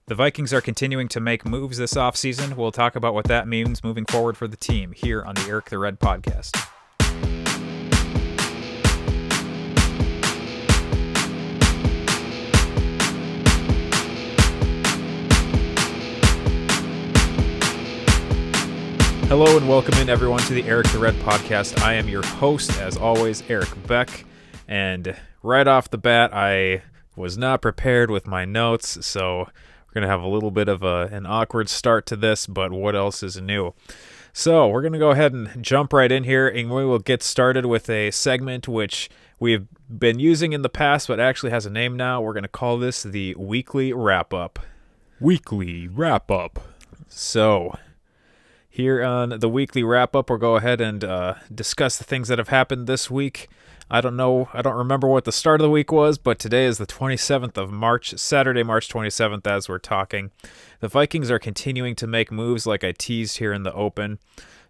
The Vikings are continuing to make moves this offseason. We'll talk about what that means moving forward for the team here on the Eric the Red podcast. Hello and welcome in everyone to the Eric the Red podcast. I am your host, as always, Eric Beck. And right off the bat, I was not prepared with my notes, so we're going to have a little bit of an awkward start to this, but what else is new? So we're going to go ahead and jump right in here, and we will get started with a segment which we've been using in the past, but actually has a name now. We're going to call this the Weekly Wrap-Up. Weekly Wrap-Up. So here on the Weekly Wrap-Up, we'll go ahead and discuss the things that have happened this week. I don't remember what the start of the week was, but today is the 27th of March, Saturday, March 27th, as we're talking. The Vikings are continuing to make moves like I teased here in the open.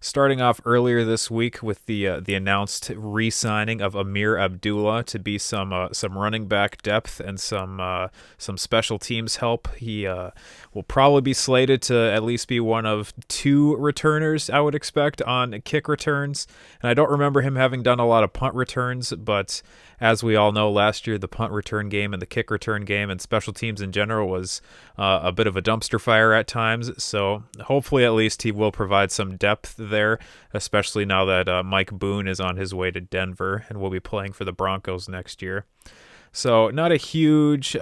Starting off earlier this week with the announced re-signing of Amir Abdullah to be some running back depth and some special teams help. He will probably be slated to at least be one of two returners, I would expect, on kick returns. And I don't remember him having done a lot of punt returns, but as we all know, last year the punt return game and the kick return game and special teams in general was a bit of a dumpster fire at times. So hopefully at least he will provide some depth there, especially now that Mike Boone is on his way to Denver and will be playing for the Broncos next year. So not a huge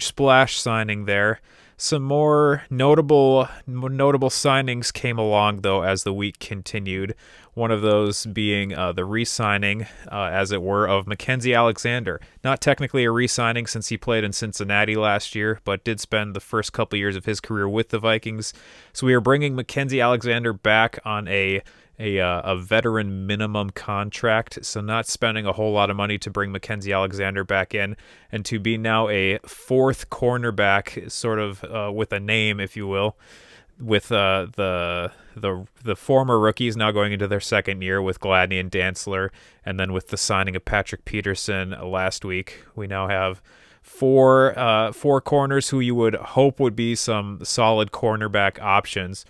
splash signing there. Some more notable signings came along, though, as the week continued. One of those being the re-signing, as it were, of Mackenzie Alexander. Not technically a re-signing since he played in Cincinnati last year, but did spend the first couple years of his career with the Vikings. So we are bringing Mackenzie Alexander back on a veteran minimum contract, so not spending a whole lot of money to bring Mackenzie Alexander back in, and to be now a fourth cornerback, sort of with a name, if you will, with the former rookies now going into their second year with Gladney and Dantzler, and then with the signing of Patrick Peterson last week, we now have four corners who you would hope would be some solid cornerback options.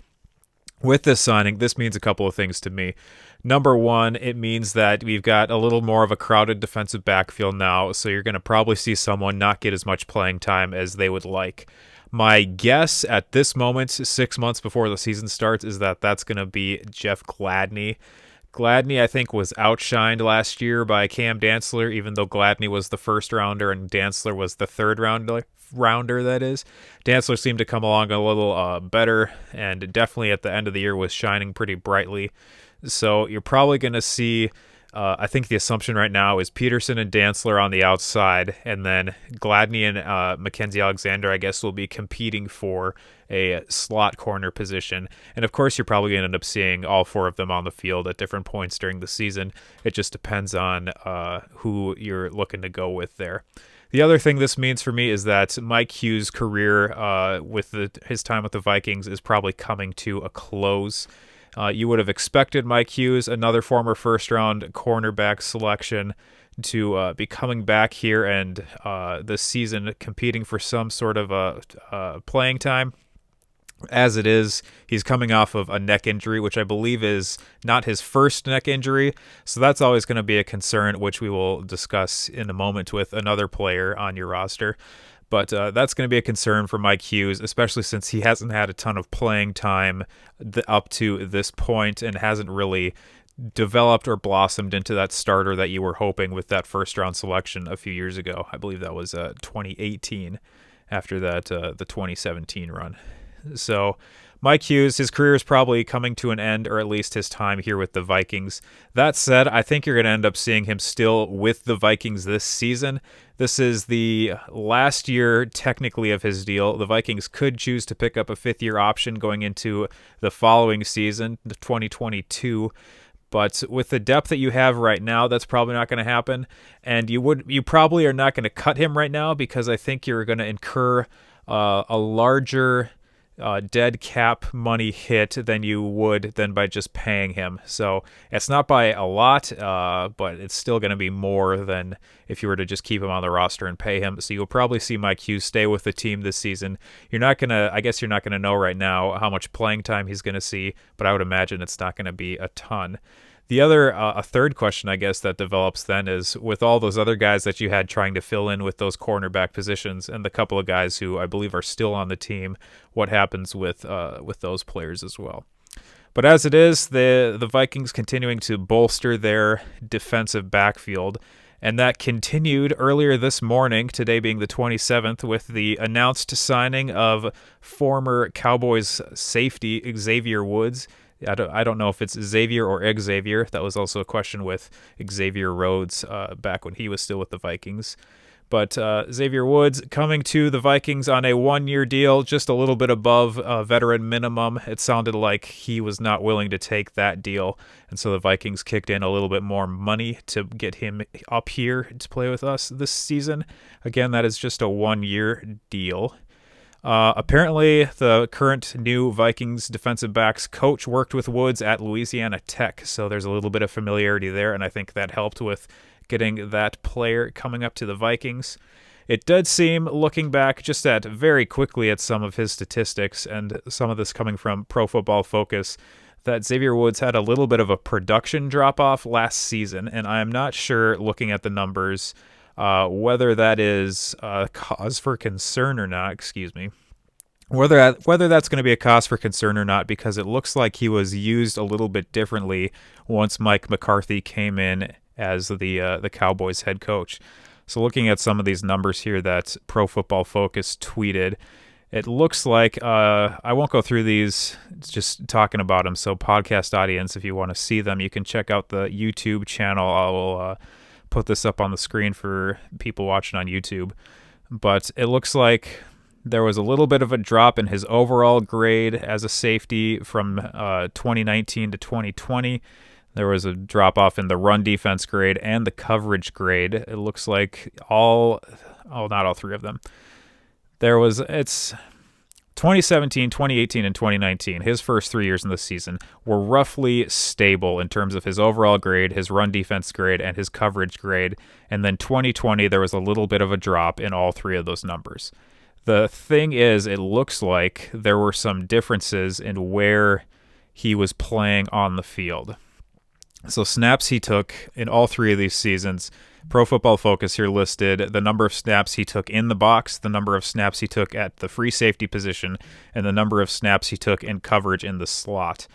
With this signing, this means a couple of things to me. Number one, it means that we've got a little more of a crowded defensive backfield now, so you're going to probably see someone not get as much playing time as they would like. My guess at this moment, 6 months before the season starts, is that that's going to be Jeff Gladney. Gladney, I think, was outshined last year by Cam Dantzler, even though Gladney was the first rounder and Dantzler was the third rounder, that is. Dantzler seemed to come along a little better, and definitely at the end of the year was shining pretty brightly. So you're probably going to see, I think the assumption right now is Peterson and Dantzler on the outside, and then Gladney and Mackenzie Alexander, I guess, will be competing for a slot corner position. And of course, you're probably going to end up seeing all four of them on the field at different points during the season. It just depends on who you're looking to go with there. The other thing this means for me is that Mike Hughes' career with his time with the Vikings is probably coming to a close. You would have expected Mike Hughes, another former first-round cornerback selection, to be coming back here and this season competing for some sort of playing time. As it is, he's coming off of a neck injury, which I believe is not his first neck injury. So that's always going to be a concern, which we will discuss in a moment with another player on your roster. But that's going to be a concern for Mike Hughes, especially since he hasn't had a ton of playing time up to this point and hasn't really developed or blossomed into that starter that you were hoping with that first-round selection a few years ago. I believe that was 2018 after that the 2017 run. So Mike Hughes, his career is probably coming to an end, or at least his time here with the Vikings. That said, I think you're going to end up seeing him still with the Vikings this season. This is the last year, technically, of his deal. The Vikings could choose to pick up a fifth-year option going into the following season, the 2022. But with the depth that you have right now, that's probably not going to happen. And you probably are not going to cut him right now because I think you're going to incur a larger dead cap money hit than you would than by just paying him. So it's not by a lot, but it's still going to be more than if you were to just keep him on the roster and pay him. So you'll probably see Mike Hughes stay with the team this season. I guess you're not going to know right now how much playing time he's going to see, but I would imagine it's not going to be a ton. The other, a third question, I guess, that develops then is with all those other guys that you had trying to fill in with those cornerback positions and the couple of guys who I believe are still on the team, what happens with those players as well. But as it is, the Vikings continuing to bolster their defensive backfield, and that continued earlier this morning, today being the 27th, with the announced signing of former Cowboys safety Xavier Woods. I don't know if it's Xavier or Xavier. That was also a question with Xavier Rhodes back when he was still with the Vikings. But Xavier Woods coming to the Vikings on a one-year deal, just a little bit above veteran minimum. It sounded like he was not willing to take that deal, and so the Vikings kicked in a little bit more money to get him up here to play with us this season. Again, that is just a one-year deal. Apparently, the current new Vikings defensive backs coach worked with Woods at Louisiana Tech, so there's a little bit of familiarity there, and I think that helped with getting that player coming up to the Vikings. It did seem, looking back just at very quickly at some of his statistics, and some of this coming from Pro Football Focus, that Xavier Woods had a little bit of a production drop-off last season, and I am not sure, looking at the numbers, whether that is a cause for concern or not, whether that's going to be a cause for concern or not, because it looks like he was used a little bit differently once Mike McCarthy came in as the Cowboys head coach. So looking at some of these numbers here that Pro Football Focus tweeted, it looks like, I won't go through these, just talking about them, so podcast audience, if you want to see them, you can check out the YouTube channel. I will put this up on the screen for people watching on YouTube. But it looks like there was a little bit of a drop in his overall grade as a safety from 2019 to 2020. There was a drop off in the run defense grade and the coverage grade. It looks like not all three of them. It's 2017, 2018, and 2019, his first 3 years in the season, were roughly stable in terms of his overall grade, his run defense grade, and his coverage grade. And then 2020, there was a little bit of a drop in all three of those numbers. The thing is, it looks like there were some differences in where he was playing on the field. So snaps he took in all three of these seasons, Pro Football Focus here listed the number of snaps he took in the box, the number of snaps he took at the free safety position, and the number of snaps he took in coverage in the slot.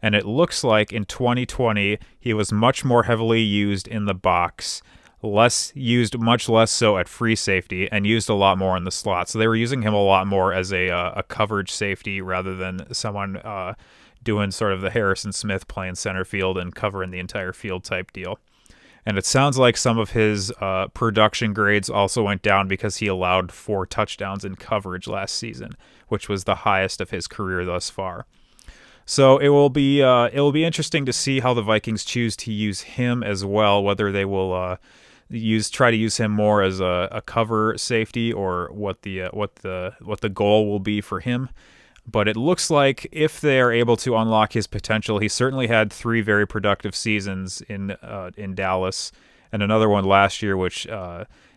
And it looks like in 2020, he was much more heavily used in the box, much less so at free safety, and used a lot more in the slot. So they were using him a lot more as a coverage safety rather than someone doing sort of the Harrison Smith playing center field and covering the entire field type deal. And it sounds like some of his production grades also went down because he allowed 4 touchdowns in coverage last season, which was the highest of his career thus far. So it will be interesting to see how the Vikings choose to use him as well, whether they will try to use him more as a cover safety, or what the goal will be for him. But it looks like if they are able to unlock his potential, he certainly had 3 very productive seasons in Dallas, and another one last year, which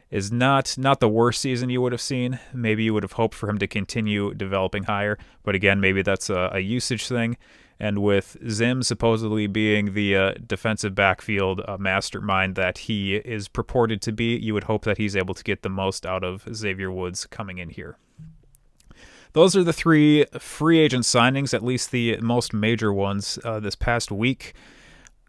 is not the worst season you would have seen. Maybe you would have hoped for him to continue developing higher, but again, maybe that's a usage thing. And with Zim supposedly being the defensive backfield mastermind that he is purported to be, you would hope that he's able to get the most out of Xavier Woods coming in here. Those are the 3 free agent signings, at least the most major ones this past week.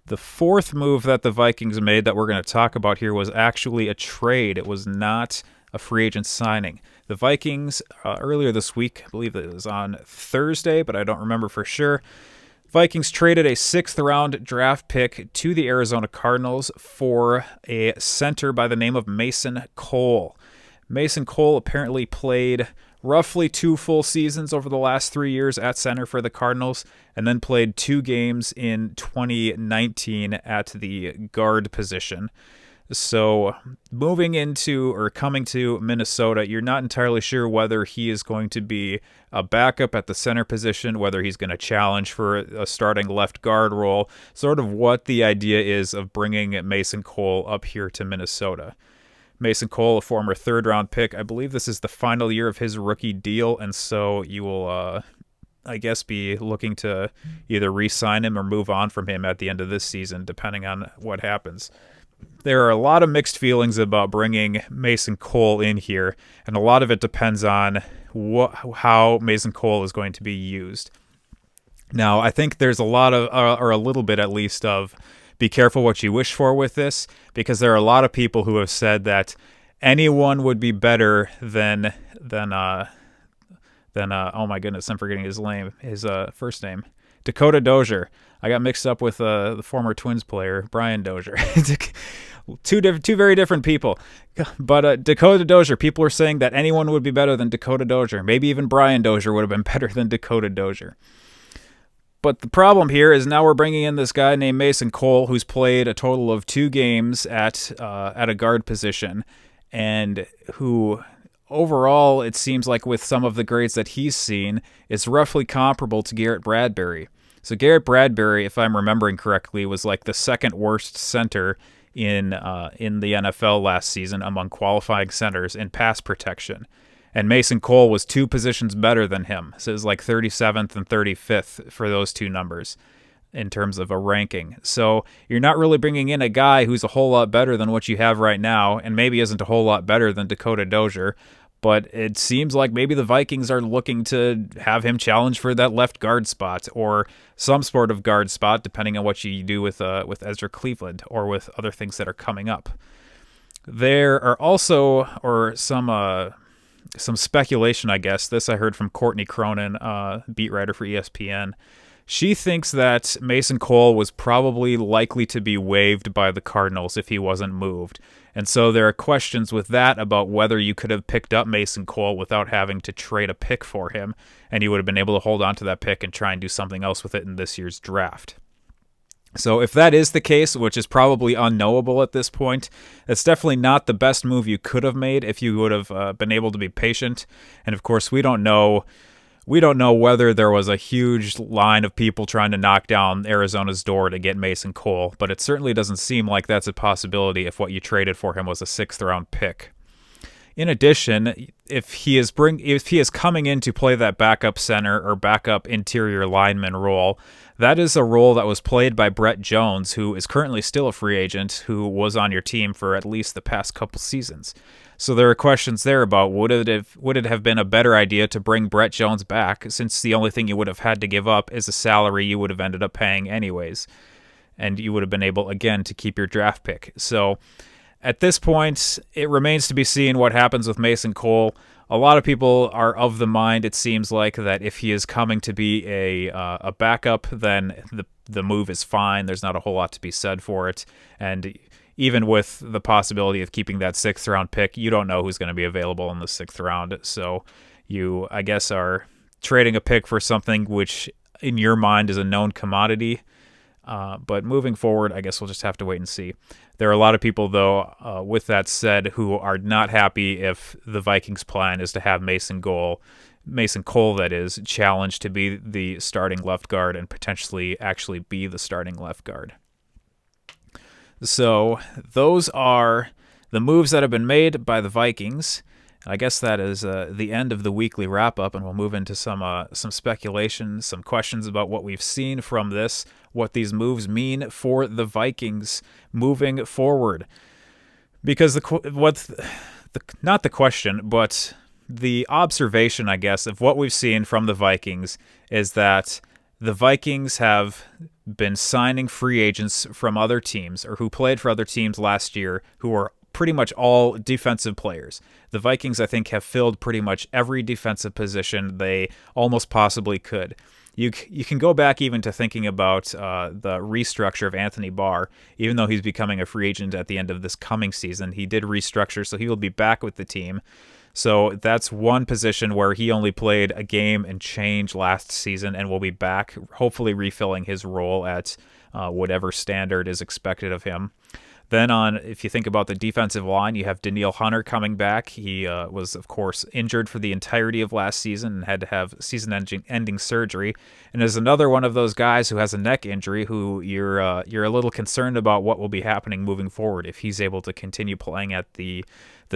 The 4th move that the Vikings made that we're going to talk about here was actually a trade. It was not a free agent signing. The Vikings, earlier this week, I believe it was on Thursday, but I don't remember for sure, Vikings traded a 6th-round draft pick to the Arizona Cardinals for a center by the name of Mason Cole. Mason Cole apparently played roughly 2 full seasons over the last 3 years at center for the Cardinals, and then played 2 games in 2019 at the guard position. So moving into or coming to Minnesota, you're not entirely sure whether he is going to be a backup at the center position, whether he's going to challenge for a starting left guard role, sort of what the idea is of bringing Mason Cole up here to Minnesota. Mason Cole, a former third-round pick, I believe this is the final year of his rookie deal, and so you will, I guess, be looking to either re-sign him or move on from him at the end of this season, depending on what happens. There are a lot of mixed feelings about bringing Mason Cole in here, and a lot of it depends on how Mason Cole is going to be used. Now, I think there's a lot of, or a little bit at least, of be careful what you wish for with this, because there are a lot of people who have said that anyone would be better than oh my goodness, I'm forgetting his first name, Dakota Dozier. I got mixed up with the former Twins player, Brian Dozier. Two very different people. But Dakota Dozier, people are saying that anyone would be better than Dakota Dozier. Maybe even Brian Dozier would have been better than Dakota Dozier. But the problem here is now we're bringing in this guy named Mason Cole, who's played a total of 2 games at a guard position, and who overall, it seems like with some of the grades that he's seen, is roughly comparable to Garrett Bradbury. So Garrett Bradbury, if I'm remembering correctly, was like the second worst center in the NFL last season among qualifying centers in pass protection. And Mason Cole was 2 positions better than him. So it was like 37th and 35th for those 2 numbers in terms of a ranking. So you're not really bringing in a guy who's a whole lot better than what you have right now, and maybe isn't a whole lot better than Dakota Dozier. But it seems like maybe the Vikings are looking to have him challenge for that left guard spot or some sort of guard spot, depending on what you do with Ezra Cleveland or with other things that are coming up. There are also some speculation, I guess. This I heard from Courtney Cronin, beat writer for ESPN. She thinks that Mason Cole was probably likely to be waived by the Cardinals if he wasn't moved. And so there are questions with that about whether you could have picked up Mason Cole without having to trade a pick for him, and you would have been able to hold on to that pick and try and do something else with it in this year's draft. So if that is the case, which is probably unknowable at this point, it's definitely not the best move you could have made if you would have been able to be patient. And of course, we don't know whether there was a huge line of people trying to knock down Arizona's door to get Mason Cole, but it certainly doesn't seem like that's a possibility if what you traded for him was a 6th-round pick. In addition, if he is coming in to play that backup center or backup interior lineman role, that is a role that was played by Brett Jones, who is currently still a free agent, who was on your team for at least the past couple seasons. So there are questions there about would it have been a better idea to bring Brett Jones back, since the only thing you would have had to give up is a salary you would have ended up paying anyways, and you would have been able, again, to keep your draft pick. So at this point, it remains to be seen what happens with Mason Cole. A lot of people are of the mind, it seems like, that if he is coming to be a backup, then the move is fine. There's not a whole lot to be said for it. And even with the possibility of keeping that 6th-round pick, you don't know who's going to be available in the 6th round. So you, I guess, are trading a pick for something which, in your mind, is a known commodity. But moving forward, I guess we'll just have to wait and see. There are a lot of people, though, with that said, who are not happy if the Vikings' plan is to have Mason Cole, that is, challenged to be the starting left guard and potentially actually be the starting left guard. So those are the moves that have been made by the Vikings. I guess that is the end of the weekly wrap-up, and we'll move into some speculation, some questions about what we've seen from this, what these moves mean for the Vikings moving forward. Because not the question, but the observation, I guess, of what we've seen from the Vikings is that the Vikings have been signing free agents from other teams, or who played for other teams last year, who were pretty much all defensive players. The Vikings, I think, have filled pretty much every defensive position they almost possibly could. You can go back even to thinking about the restructure of Anthony Barr. Even though he's becoming a free agent at the end of this coming season, he did restructure, so he will be back with the team. So that's one position where he only played a game and change last season and will be back, hopefully refilling his role at whatever standard is expected of him. Then if you think about the defensive line, you have Danielle Hunter coming back. He was, of course, injured for the entirety of last season and had to have season-ending surgery. And is another one of those guys who has a neck injury who you're a little concerned about what will be happening moving forward if he's able to continue playing at the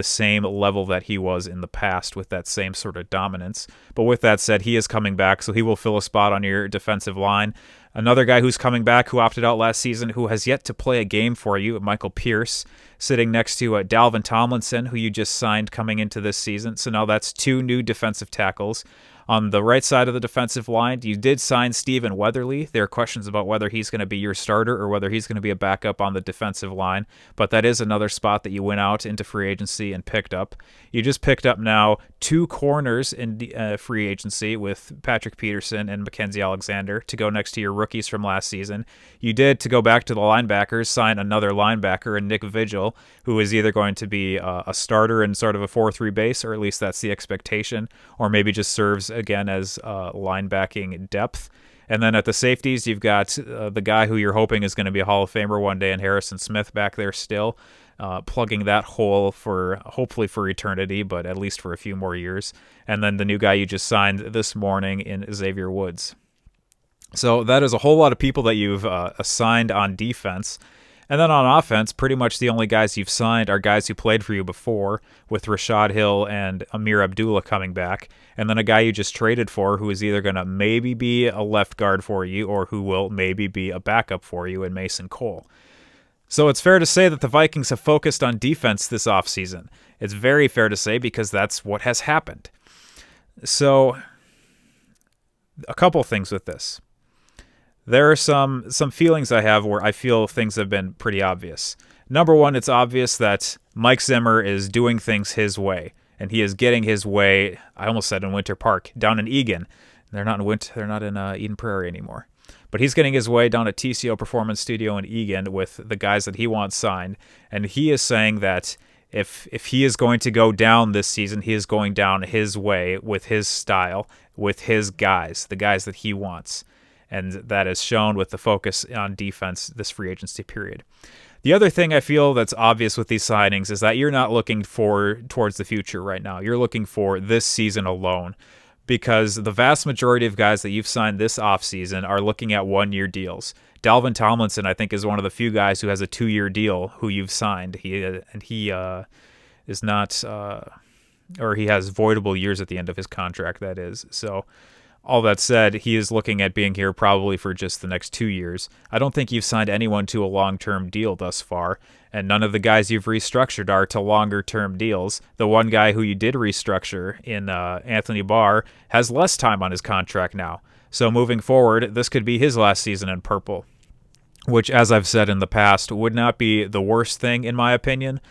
same level that he was in the past with that same sort of dominance. But with that said, he is coming back, so he will fill a spot on your defensive line. Another guy who's coming back who opted out last season who has yet to play a game for you, Michael Pierce, sitting next to Dalvin Tomlinson, who you just signed coming into this season. So now that's 2 new defensive tackles. On the right side of the defensive line, you did sign Stephen Weatherly. There are questions about whether he's going to be your starter or whether he's going to be a backup on the defensive line, but that is another spot that you went out into free agency and picked up. You just picked up now 2 corners in free agency with Patrick Peterson and Mackenzie Alexander to go next to your rookies from last season. You did, to go back to the linebackers, sign another linebacker in Nick Vigil, who is either going to be a starter in sort of a 4-3 base, or at least that's the expectation, or maybe just serves again as linebacking depth. And then at the safeties, you've got the guy who you're hoping is going to be a Hall of Famer one day, and Harrison Smith back there still, plugging that hole for hopefully for eternity, but at least for a few more years. And then the new guy you just signed this morning in Xavier Woods. So that is a whole lot of people that you've assigned on defense. And then on offense, pretty much the only guys you've signed are guys who played for you before, with Rashad Hill and Amir Abdullah coming back. And then a guy you just traded for who is either going to maybe be a left guard for you or who will maybe be a backup for you in Mason Cole. So it's fair to say that the Vikings have focused on defense this offseason. It's very fair to say because that's what has happened. So a couple things with this. There are some feelings I have where I feel things have been pretty obvious. Number one, it's obvious that Mike Zimmer is doing things his way, and he is getting his way. I almost said in Winter Park, down in Egan. They're not in Eden Prairie anymore. But he's getting his way down at TCO Performance Studio in Egan with the guys that he wants signed, and he is saying that if he is going to go down this season, he is going down his way with his style, with his guys, the guys that he wants. And that is shown with the focus on defense this free agency period. The other thing I feel that's obvious with these signings is that you're not looking towards the future right now. You're looking for this season alone, because the vast majority of guys that you've signed this offseason are looking at 1-year deals. Dalvin Tomlinson, I think, is one of the few guys who has a 2-year deal who you've signed. He is not, or he has voidable years at the end of his contract, that is. So all that said, he is looking at being here probably for just the next 2 years. I don't think you've signed anyone to a long-term deal thus far, and none of the guys you've restructured are to longer-term deals. The one guy who you did restructure in Anthony Barr has less time on his contract now. So moving forward, this could be his last season in purple, which, as I've said in the past, would not be the worst thing in my opinion.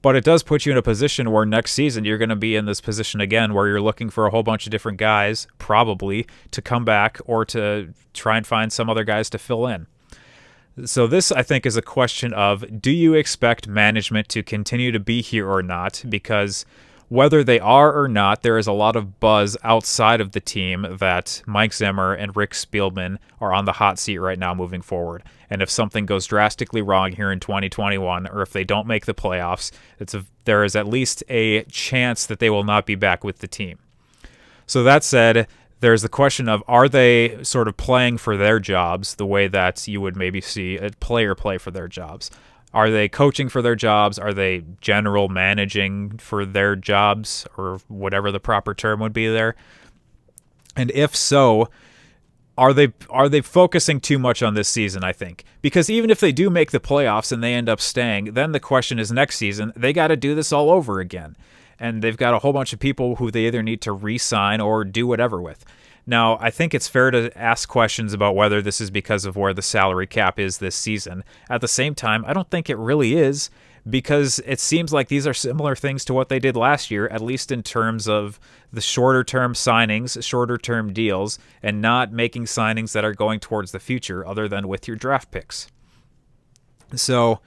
But it does put you in a position where next season you're going to be in this position again where you're looking for a whole bunch of different guys, probably, to come back or to try and find some other guys to fill in. So this, I think, is a question of, do you expect management to continue to be here or not? Because whether they are or not, there is a lot of buzz outside of the team that Mike Zimmer and Rick Spielman are on the hot seat right now moving forward. And if something goes drastically wrong here in 2021, or if they don't make the playoffs, there is at least a chance that they will not be back with the team. So that said, there's the question of, are they sort of playing for their jobs the way that you would maybe see a player play for their jobs? Are they coaching for their jobs? Are they general managing for their jobs, or whatever the proper term would be there? And if so, are they focusing too much on this season, I think? Because even if they do make the playoffs and they end up staying, then the question is next season, they got to do this all over again. And they've got a whole bunch of people who they either need to re-sign or do whatever with. Now, I think it's fair to ask questions about whether this is because of where the salary cap is this season. At the same time, I don't think it really is, because it seems like these are similar things to what they did last year, at least in terms of the shorter-term signings, shorter-term deals, and not making signings that are going towards the future other than with your draft picks. So,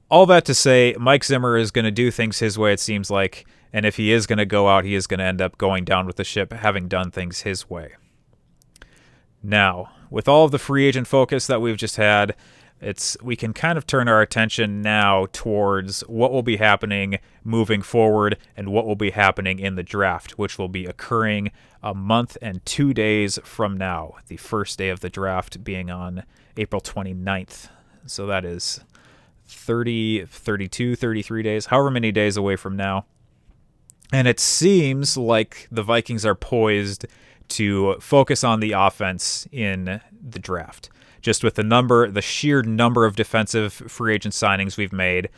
all that to say, Mike Zimmer is going to do things his way, it seems like, and if he is going to go out, he is going to end up going down with the ship, having done things his way. Now, with all of the free agent focus that we've just had, we can kind of turn our attention now towards what will be happening moving forward and what will be happening in the draft, which will be occurring a month and 2 days from now, the first day of the draft being on April 29th. So that is 30, 32, 33 days, however many days away from now. And it seems like the Vikings are poised to focus on the offense in the draft. Just with the sheer number of defensive free agent signings we've made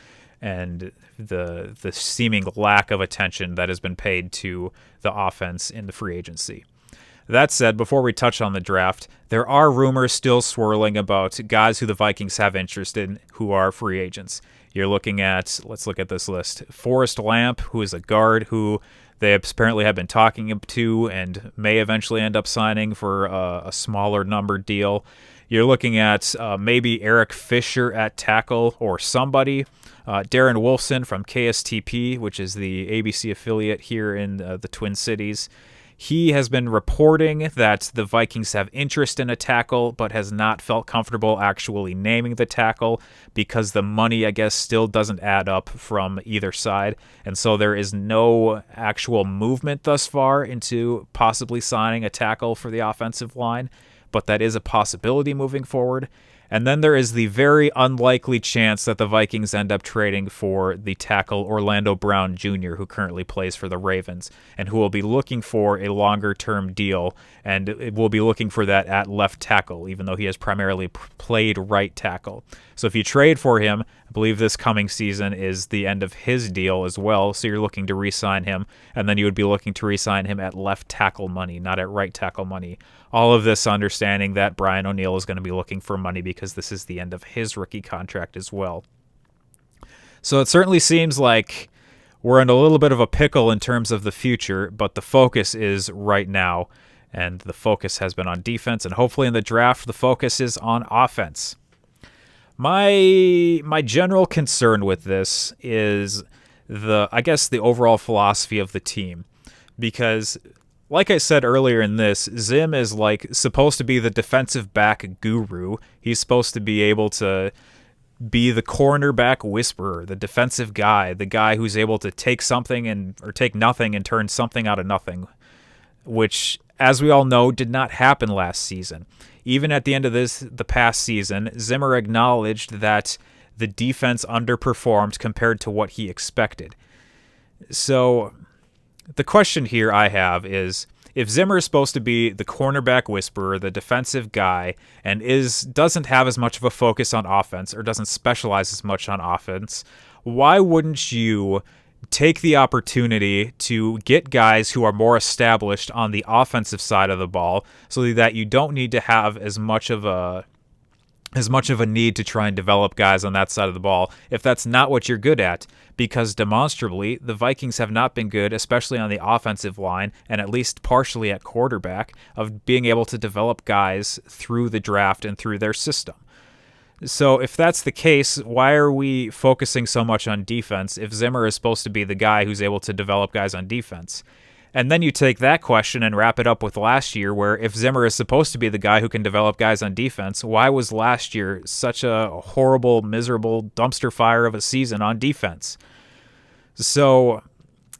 and the seeming lack of attention that has been paid to the offense in the free agency. That said, before we touch on the draft, there are rumors still swirling about guys who the Vikings have interest in who are free agents. You're looking at, let's look at this list, Forrest Lamp, who is a guard who they apparently have been talking to and may eventually end up signing for a smaller number deal. You're looking at maybe Eric Fisher at tackle or somebody. Darren Wolfson from KSTP, which is the ABC affiliate here in the Twin Cities. He has been reporting that the Vikings have interest in a tackle, but has not felt comfortable actually naming the tackle because the money, I guess, still doesn't add up from either side. And so there is no actual movement thus far into possibly signing a tackle for the offensive line, but that is a possibility moving forward. And then there is the very unlikely chance that the Vikings end up trading for the tackle Orlando Brown Jr., who currently plays for the Ravens, and who will be looking for a longer-term deal, and will be looking for that at left tackle, even though he has primarily played right tackle. So if you trade for him, I believe this coming season is the end of his deal as well, so you're looking to re-sign him, and then you would be looking to re-sign him at left tackle money, not at right tackle money. All of this understanding that Brian O'Neill is going to be looking for money because this is the end of his rookie contract as well. So it certainly seems like we're in a little bit of a pickle in terms of the future, but the focus is right now, and the focus has been on defense, and hopefully in the draft the focus is on offense. My general concern with this is the overall philosophy of the team, because like I said earlier in this, Zim is supposed to be the defensive back guru. He's supposed to be able to be the cornerback whisperer, the defensive guy, the guy who's able to take something or take nothing and turn something out of nothing, which, as we all know, did not happen last season. Even at the end of the past season, Zimmer acknowledged that the defense underperformed compared to what he expected. So the question here I have is, if Zimmer is supposed to be the cornerback whisperer, the defensive guy, and doesn't have as much of a focus on offense or doesn't specialize as much on offense, why wouldn't you take the opportunity to get guys who are more established on the offensive side of the ball so that you don't need to have as much of a need to try and develop guys on that side of the ball if that's not what you're good at, because demonstrably the Vikings have not been good, especially on the offensive line and at least partially at quarterback, of being able to develop guys through the draft and through their system. So if that's the case, why are we focusing so much on defense if Zimmer is supposed to be the guy who's able to develop guys on defense? And then you take that question and wrap it up with last year, where if Zimmer is supposed to be the guy who can develop guys on defense, why was last year such a horrible, miserable dumpster fire of a season on defense? So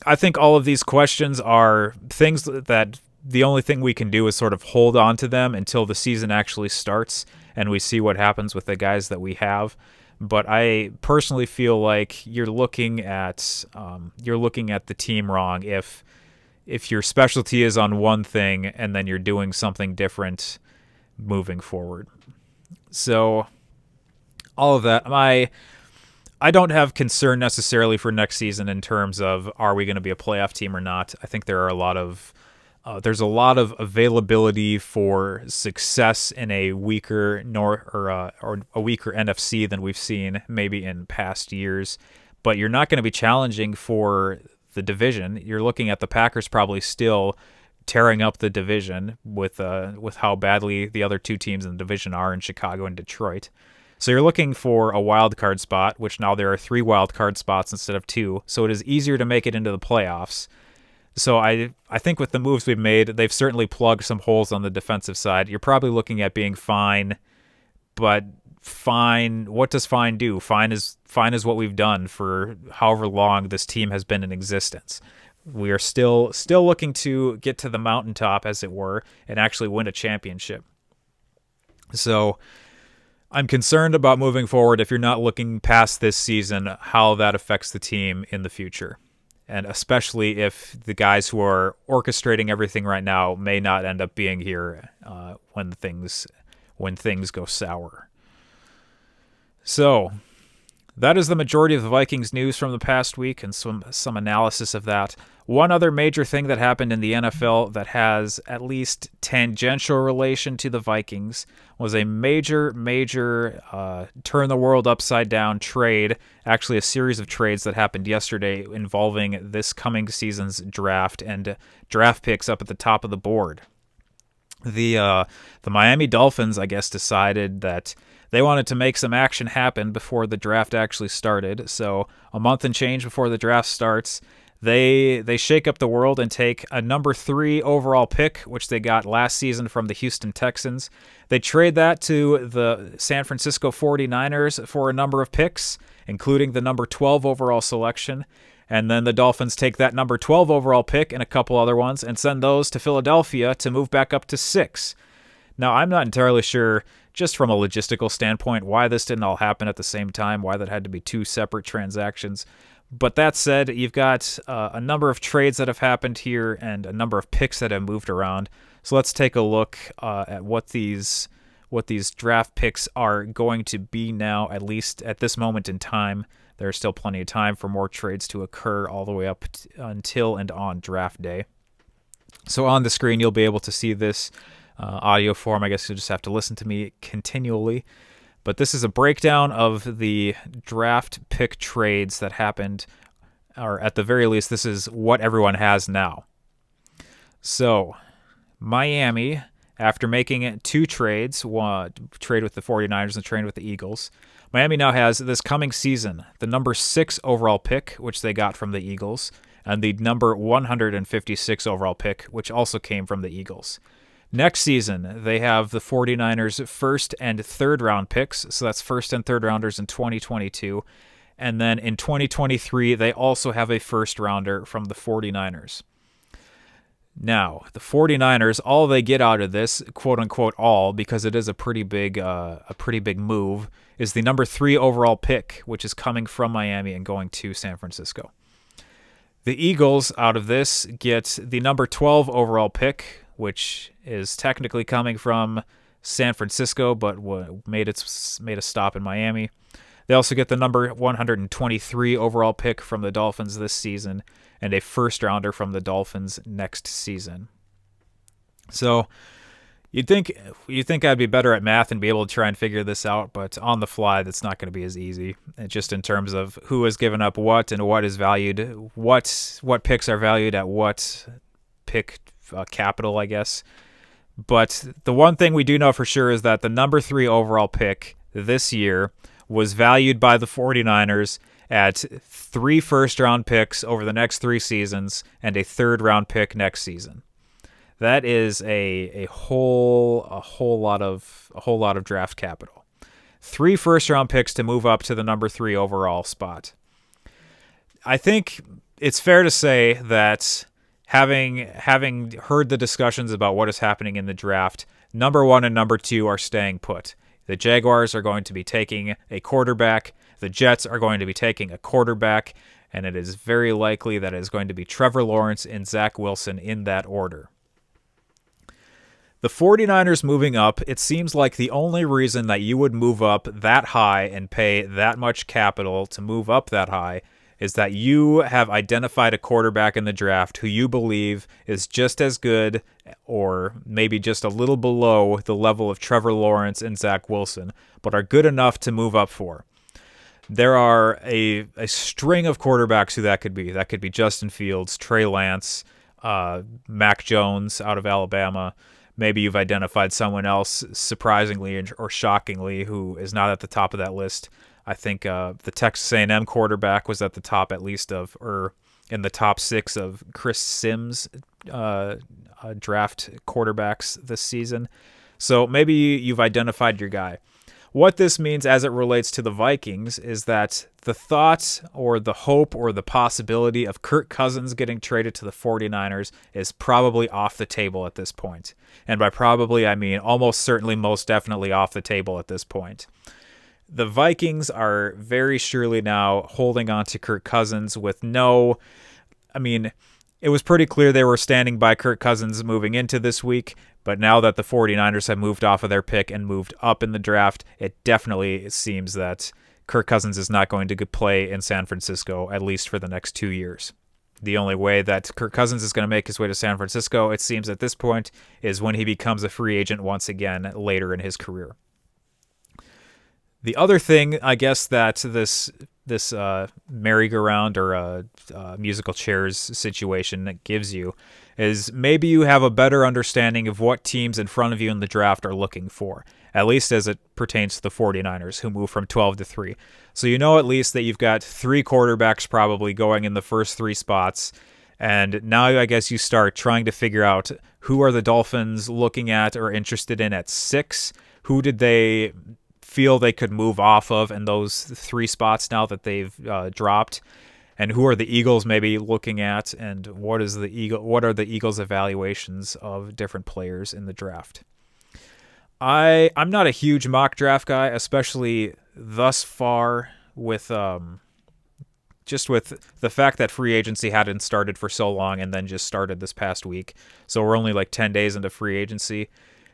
I think all of these questions are things that the only thing we can do is sort of hold on to them until the season actually starts and we see what happens with the guys that we have. But I personally feel like you're looking at the team wrong if your specialty is on one thing and then you're doing something different moving forward. So all of that, I don't have concern necessarily for next season in terms of are we going to be a playoff team or not. I think there's a lot of availability for success in a weaker a weaker NFC than we've seen maybe in past years. But you're not going to be challenging for the division. You're looking at the Packers probably still tearing up the division with how badly the other two teams in the division are in Chicago and Detroit. So you're looking for a wild card spot, which now there are 3 wild card spots instead of 2. So it is easier to make it into the playoffs. So I think with the moves we've made, they've certainly plugged some holes on the defensive side. You're probably looking at being fine, but fine. What does fine do? Fine is what we've done for however long this team has been in existence. We are still looking to get to the mountaintop, as it were, and actually win a championship. So I'm concerned about moving forward, if you're not looking past this season, how that affects the team in the future. And especially if the guys who are orchestrating everything right now may not end up being here when things go sour. So that is the majority of the Vikings news from the past week and some analysis of that. One other major thing that happened in the NFL that has at least tangential relation to the Vikings was a major turn the world upside down trade, actually a series of trades that happened yesterday involving this coming season's draft and draft picks up at the top of the board. The Miami Dolphins, I guess, decided that they wanted to make some action happen before the draft actually started. So a month and change before the draft starts, they shake up the world and take a number 3 overall pick, which they got last season from the Houston Texans. They trade that to the San Francisco 49ers for a number of picks, including the number 12 overall selection. And then the Dolphins take that number 12 overall pick and a couple other ones and send those to Philadelphia to move back up to 6. Now, I'm not entirely sure, just from a logistical standpoint, why this didn't all happen at the same time, why that had to be 2 separate transactions. But that said, you've got a number of trades that have happened here and a number of picks that have moved around. So let's take a look at what these draft picks are going to be now, at least at this moment in time. There's still plenty of time for more trades to occur all the way up until and on draft day. So on the screen, you'll be able to see this audio form. I guess you'll just have to listen to me continually. But this is a breakdown of the draft pick trades that happened, or at the very least, this is what everyone has now. So, Miami, after making 2 trades, one trade with the 49ers and trade with the Eagles, Miami now has this coming season the number 6 overall pick, which they got from the Eagles, and the number 156 overall pick, which also came from the Eagles. Next season, they have the 49ers' first and third round picks, so that's first and third rounders in 2022. And then in 2023, they also have a first rounder from the 49ers. Now, the 49ers, all they get out of this, quote unquote all, because it is a pretty big move, is the number 3 overall pick, which is coming from Miami and going to San Francisco. The Eagles, out of this, get the number 12 overall pick, which is technically coming from San Francisco, but made a stop in Miami. They also get the number 123 overall pick from the Dolphins this season, and a first rounder from the Dolphins next season. So you'd think I'd be better at math and be able to try and figure this out, but on the fly, that's not going to be as easy. Just in terms of who has given up what and what is valued, what picks are valued at what pick capital, I guess. But the one thing we do know for sure is that the number 3 overall pick this year was valued by the 49ers at 3 first-round picks over the next 3 seasons and a third-round pick next season. That is a whole lot of draft capital. 3 first-round picks to move up to the number 3 overall spot. I think it's fair to say that having heard the discussions about what is happening in the draft, number 1 and number 2 are staying put. The Jaguars are going to be taking a quarterback. The Jets are going to be taking a quarterback. And it is very likely that it is going to be Trevor Lawrence and Zach Wilson in that order. The 49ers moving up, it seems like the only reason that you would move up that high and pay that much capital to move up that high is that you have identified a quarterback in the draft who you believe is just as good or maybe just a little below the level of Trevor Lawrence and Zach Wilson, but are good enough to move up for. There are a string of quarterbacks who that could be. That could be Justin Fields, Trey Lance, Mac Jones out of Alabama. Maybe you've identified someone else surprisingly or shockingly who is not at the top of that list. I think the Texas A&M quarterback was at the top at least of, or in the top 6 of Chris Sims draft quarterbacks this season. So maybe you've identified your guy. What this means as it relates to the Vikings is that the thought or the hope or the possibility of Kirk Cousins getting traded to the 49ers is probably off the table at this point. And by probably, I mean almost certainly, most definitely off the table at this point. The Vikings are very surely now holding on to Kirk Cousins with it was pretty clear they were standing by Kirk Cousins moving into this week, but now that the 49ers have moved off of their pick and moved up in the draft, it definitely seems that Kirk Cousins is not going to play in San Francisco, at least for the next 2 years. The only way that Kirk Cousins is going to make his way to San Francisco, it seems at this point, is when he becomes a free agent once again later in his career. The other thing, I guess, that this merry-go-round or musical chairs situation gives you is maybe you have a better understanding of what teams in front of you in the draft are looking for, at least as it pertains to the 49ers, who move from 12 to 3. So you know at least that you've got 3 quarterbacks probably going in the first 3 spots, and now I guess you start trying to figure out who are the Dolphins looking at or interested in at 6, who did they feel they could move off of in those 3 spots now that they've dropped, and who are the Eagles maybe looking at, and what are the Eagles' evaluations of different players in the draft. I'm not a huge mock draft guy, especially thus far with just with the fact that free agency hadn't started for so long and then just started this past week. So we're only like 10 days into free agency,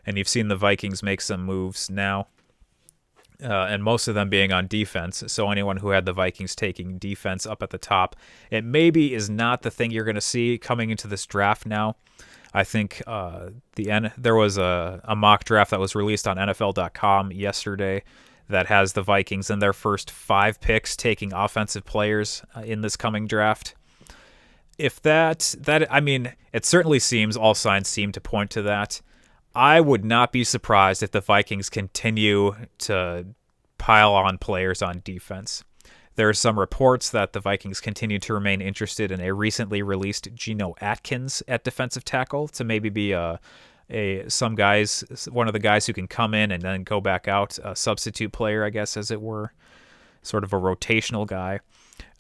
and you've seen the Vikings make some moves now. And most of them being on defense. So anyone who had the Vikings taking defense up at the top, it maybe is not the thing you're going to see coming into this draft now. I think there was a mock draft that was released on NFL.com yesterday that has the Vikings in their first 5 picks taking offensive players in this coming draft. If it certainly seems, all signs seem to point to that. I would not be surprised if the Vikings continue to pile on players on defense. There are some reports that the Vikings continue to remain interested in a recently released Geno Atkins at defensive tackle to maybe be one of the guys who can come in and then go back out, a substitute player, I guess, as it were, sort of a rotational guy.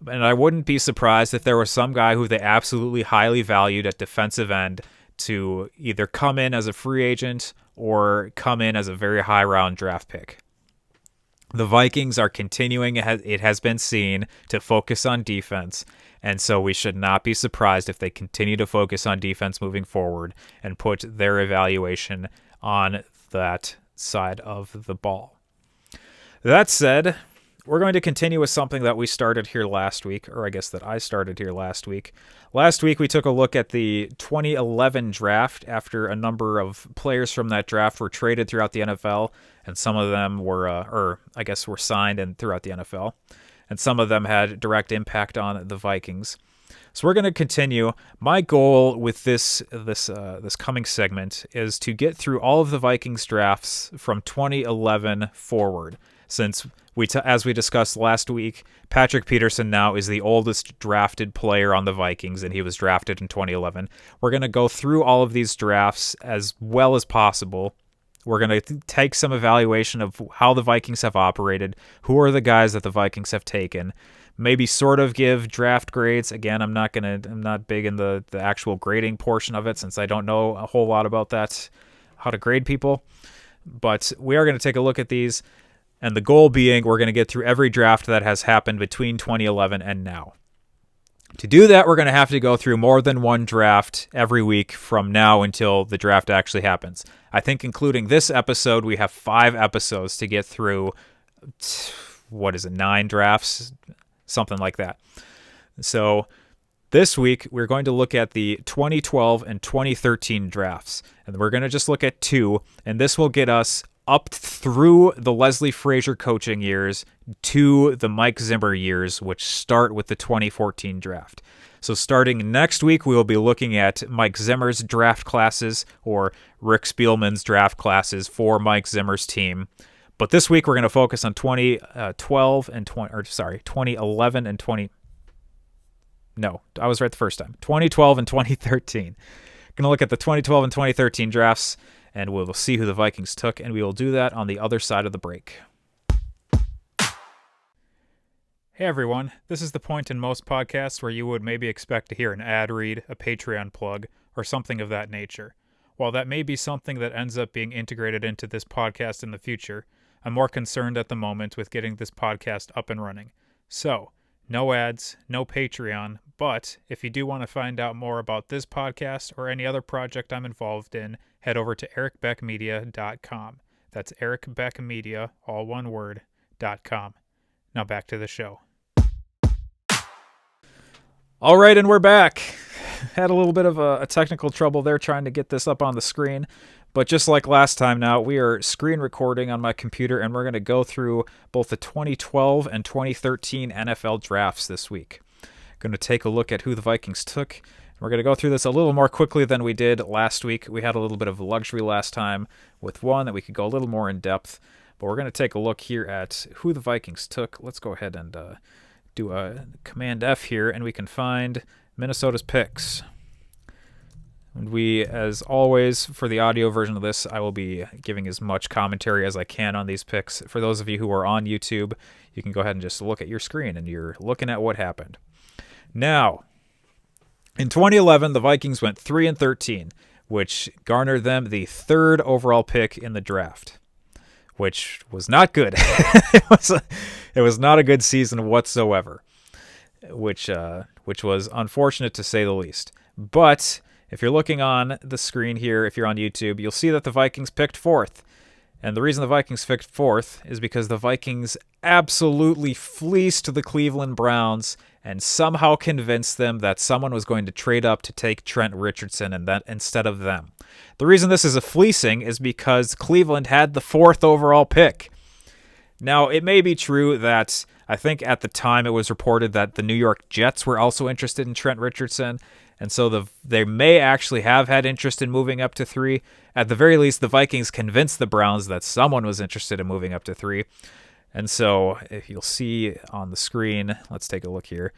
And I wouldn't be surprised if there was some guy who they absolutely highly valued at defensive end to either come in as a free agent or come in as a very high round draft pick. The Vikings are continuing, it has been seen, to focus on defense, and so we should not be surprised if they continue to focus on defense moving forward and put their evaluation on that side of the ball. That said, we're going to continue with something that we started here last week, or I guess that I started here last week. Last week, we took a look at the 2011 draft after a number of players from that draft were traded throughout the NFL, and some of them were signed and throughout the NFL, and some of them had direct impact on the Vikings. So we're going to continue. My goal with this coming segment is to get through all of the Vikings drafts from 2011 forward, since as we discussed last week, Patrick Peterson now is the oldest drafted player on the Vikings, and he was drafted in 2011. We're going to go through all of these drafts as well as possible. We're going to take some evaluation of how the Vikings have operated, who are the guys that the Vikings have taken, maybe sort of give draft grades. Again, I'm not big in the actual grading portion of it, since I don't know a whole lot about that, how to grade people. But we are going to take a look at these. And the goal being, we're going to get through every draft that has happened between 2011 and now. To do that, we're going to have to go through more than one draft every week from now until the draft actually happens. I think including this episode, we have 5 episodes to get through, 9 drafts? Something like that. So this week, we're going to look at the 2012 and 2013 drafts. And we're going to just look at 2, and this will get us up through the Leslie Frazier coaching years to the Mike Zimmer years, which start with the 2014 draft. So starting next week, we will be looking at Mike Zimmer's draft classes, or Rick Spielman's draft classes for Mike Zimmer's team. But this week, we're going to focus on 2011 and 20. No, I was right the first time. 2012 and 2013. Going to look at the 2012 and 2013 drafts, and we'll see who the Vikings took, and we will do that on the other side of the break. Hey everyone, this is the point in most podcasts where you would maybe expect to hear an ad read, a Patreon plug, or something of that nature. While that may be something that ends up being integrated into this podcast in the future, I'm more concerned at the moment with getting this podcast up and running. So, no ads, no Patreon, but if you do want to find out more about this podcast or any other project I'm involved in, head over to ericbeckmedia.com. That's ericbeckmedia, all one word, .com. Now back to the show. All right, and we're back. Had a little bit of a technical trouble there trying to get this up on the screen, but just like last time now, we are screen recording on my computer, and we're going to go through both the 2012 and 2013 NFL drafts this week. Going to take a look at who the Vikings took. We're going to go through this a little more quickly than we did last week. We had a little bit of luxury last time with one that we could go a little more in depth. But we're going to take a look here at who the Vikings took. Let's go ahead and do a Command F here, and we can find Minnesota's picks. And we, as always, for the audio version of this, I will be giving as much commentary as I can on these picks. For those of you who are on YouTube, you can go ahead and just look at your screen, and you're looking at what happened. Now, in 2011, the Vikings went 3-13, which garnered them the third overall pick in the draft, which was not good. It was not a good season whatsoever, which was unfortunate to say the least. But if you're looking on the screen here, if you're on YouTube, you'll see that the Vikings picked fourth. And the reason the Vikings picked fourth is because the Vikings absolutely fleeced the Cleveland Browns and somehow convinced them that someone was going to trade up to take Trent Richardson and that instead of them. The reason this is a fleecing is because Cleveland had the fourth overall pick. Now, it may be true that I think at the time it was reported that the New York Jets were also interested in Trent Richardson, and so they may actually have had interest in moving up to 3. At the very least, the Vikings convinced the Browns that someone was interested in moving up to 3. And so, if you'll see on the screen, let's take a look here.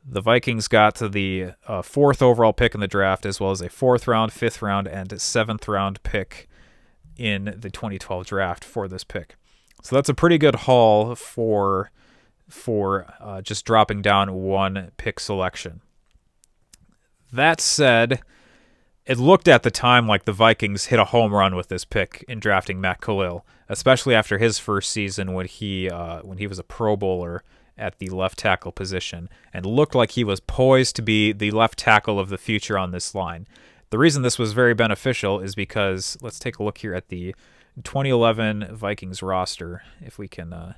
The Vikings got to the fourth overall pick in the draft, as well as a 4th round, 5th round, and 7th round pick in the 2012 draft for this pick. So that's a pretty good haul for just dropping down one pick selection. That said, it looked at the time like the Vikings hit a home run with this pick in drafting Matt Khalil, especially after his first season when he was a Pro Bowler at the left tackle position and looked like he was poised to be the left tackle of the future on this line. The reason this was very beneficial is because, let's take a look here at the 2011 Vikings roster, if we can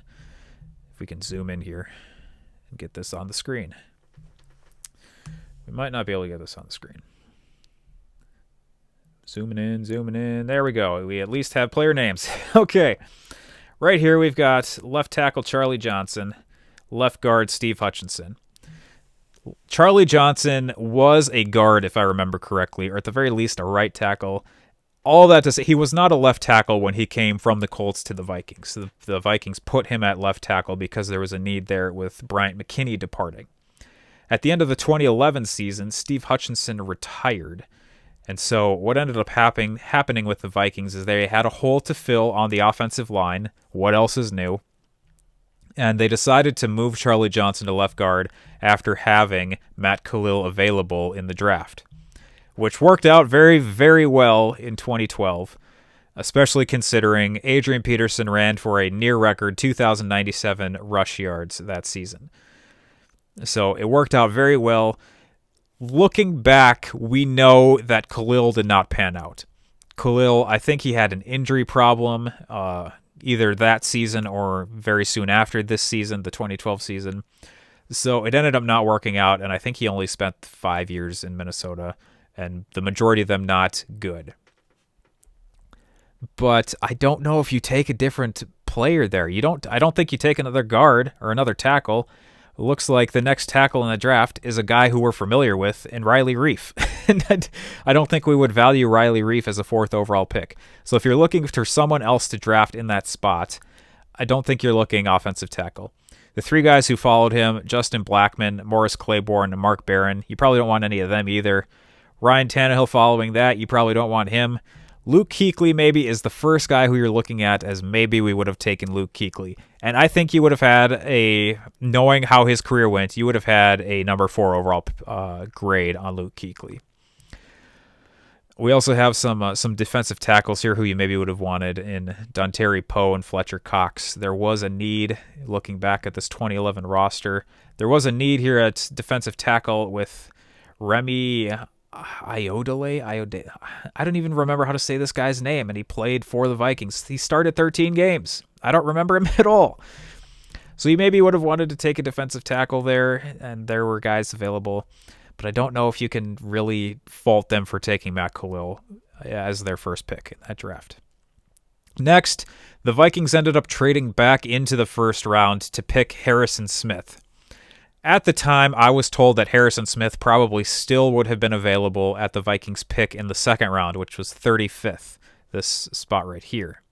zoom in here and get this on the screen. We might not be able to get this on the screen. Zooming in. There we go. We at least have player names. Okay. Right here we've got left tackle Charlie Johnson, left guard Steve Hutchinson. Charlie Johnson was a guard, if I remember correctly, or at the very least a right tackle. All that to say, he was not a left tackle when he came from the Colts to the Vikings. The Vikings put him at left tackle because there was a need there with Bryant McKinney departing. At the end of the 2011 season, Steve Hutchinson retired. And so what ended up happening with the Vikings is they had a hole to fill on the offensive line. What else is new? And they decided to move Charlie Johnson to left guard after having Matt Khalil available in the draft, which worked out very, very well in 2012, especially considering Adrian Peterson ran for a near-record 2,097 rush yards that season. So it worked out very well. Looking back, we know that Khalil did not pan out. Khalil, I think he had an injury problem either that season or very soon after this season, the 2012 season. So it ended up not working out, and I think he only spent 5 years in Minnesota, and the majority of them not good. But I don't know if you take a different player there. I don't think you take another guard or another tackle. It looks like the next tackle in the draft is a guy who we're familiar with in Riley Reef. And I don't think we would value Riley Reef as a 4th overall pick. So if you're looking for someone else to draft in that spot, I don't think you're looking offensive tackle. The 3 guys who followed him, Justin Blackmon, Morris Claiborne, and Mark Barron, you probably don't want any of them either. Ryan Tannehill following that, you probably don't want him. Luke Kuechly maybe is the first guy who you're looking at as maybe we would have taken Luke Kuechly. And I think you would have had knowing how his career went, you would have had a number 4 overall grade on Luke Kuechly. We also have some defensive tackles here who you maybe would have wanted in Dontari Poe and Fletcher Cox. There was a need, looking back at this 2011 roster, there was a need here at defensive tackle with Remy Iodele. I don't even remember how to say this guy's name, and he played for the Vikings. He started 13 games. I don't remember him at all. So you maybe would have wanted to take a defensive tackle there, and there were guys available. But I don't know if you can really fault them for taking Matt Khalil as their first pick in that draft. Next, the Vikings ended up trading back into the first round to pick Harrison Smith. At the time, I was told that Harrison Smith probably still would have been available at the Vikings pick in the second round, which was 35th, this spot right here.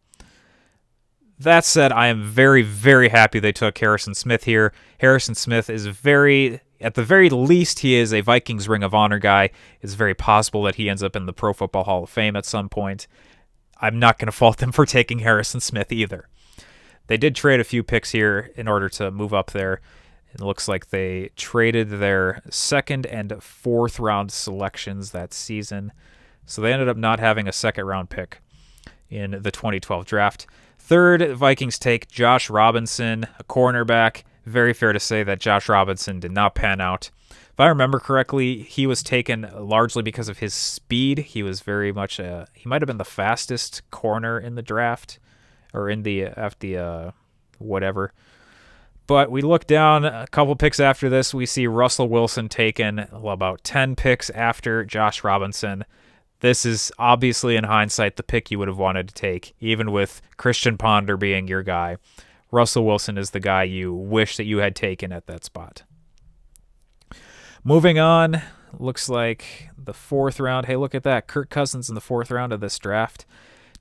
That said, I am very, very happy they took Harrison Smith here. Harrison Smith is at the very least, he is a Vikings Ring of Honor guy. It's very possible that he ends up in the Pro Football Hall of Fame at some point. I'm not going to fault them for taking Harrison Smith either. They did trade a few picks here in order to move up there. It looks like they traded their second and fourth round selections that season. So they ended up not having a second round pick in the 2012 draft. Third, Vikings take Josh Robinson, a cornerback. Very fair to say that Josh Robinson did not pan out. If I remember correctly, he was taken largely because of his speed. He was very much he might have been the fastest corner in the draft, or in the whatever. But we look down a couple picks after this, we see Russell Wilson taken about 10 picks after Josh Robinson. This is obviously, in hindsight, the pick you would have wanted to take, even with Christian Ponder being your guy. Russell Wilson is the guy you wish that you had taken at that spot. Moving on, looks like the fourth round. Hey, look at that. Kirk Cousins in the fourth round of this draft.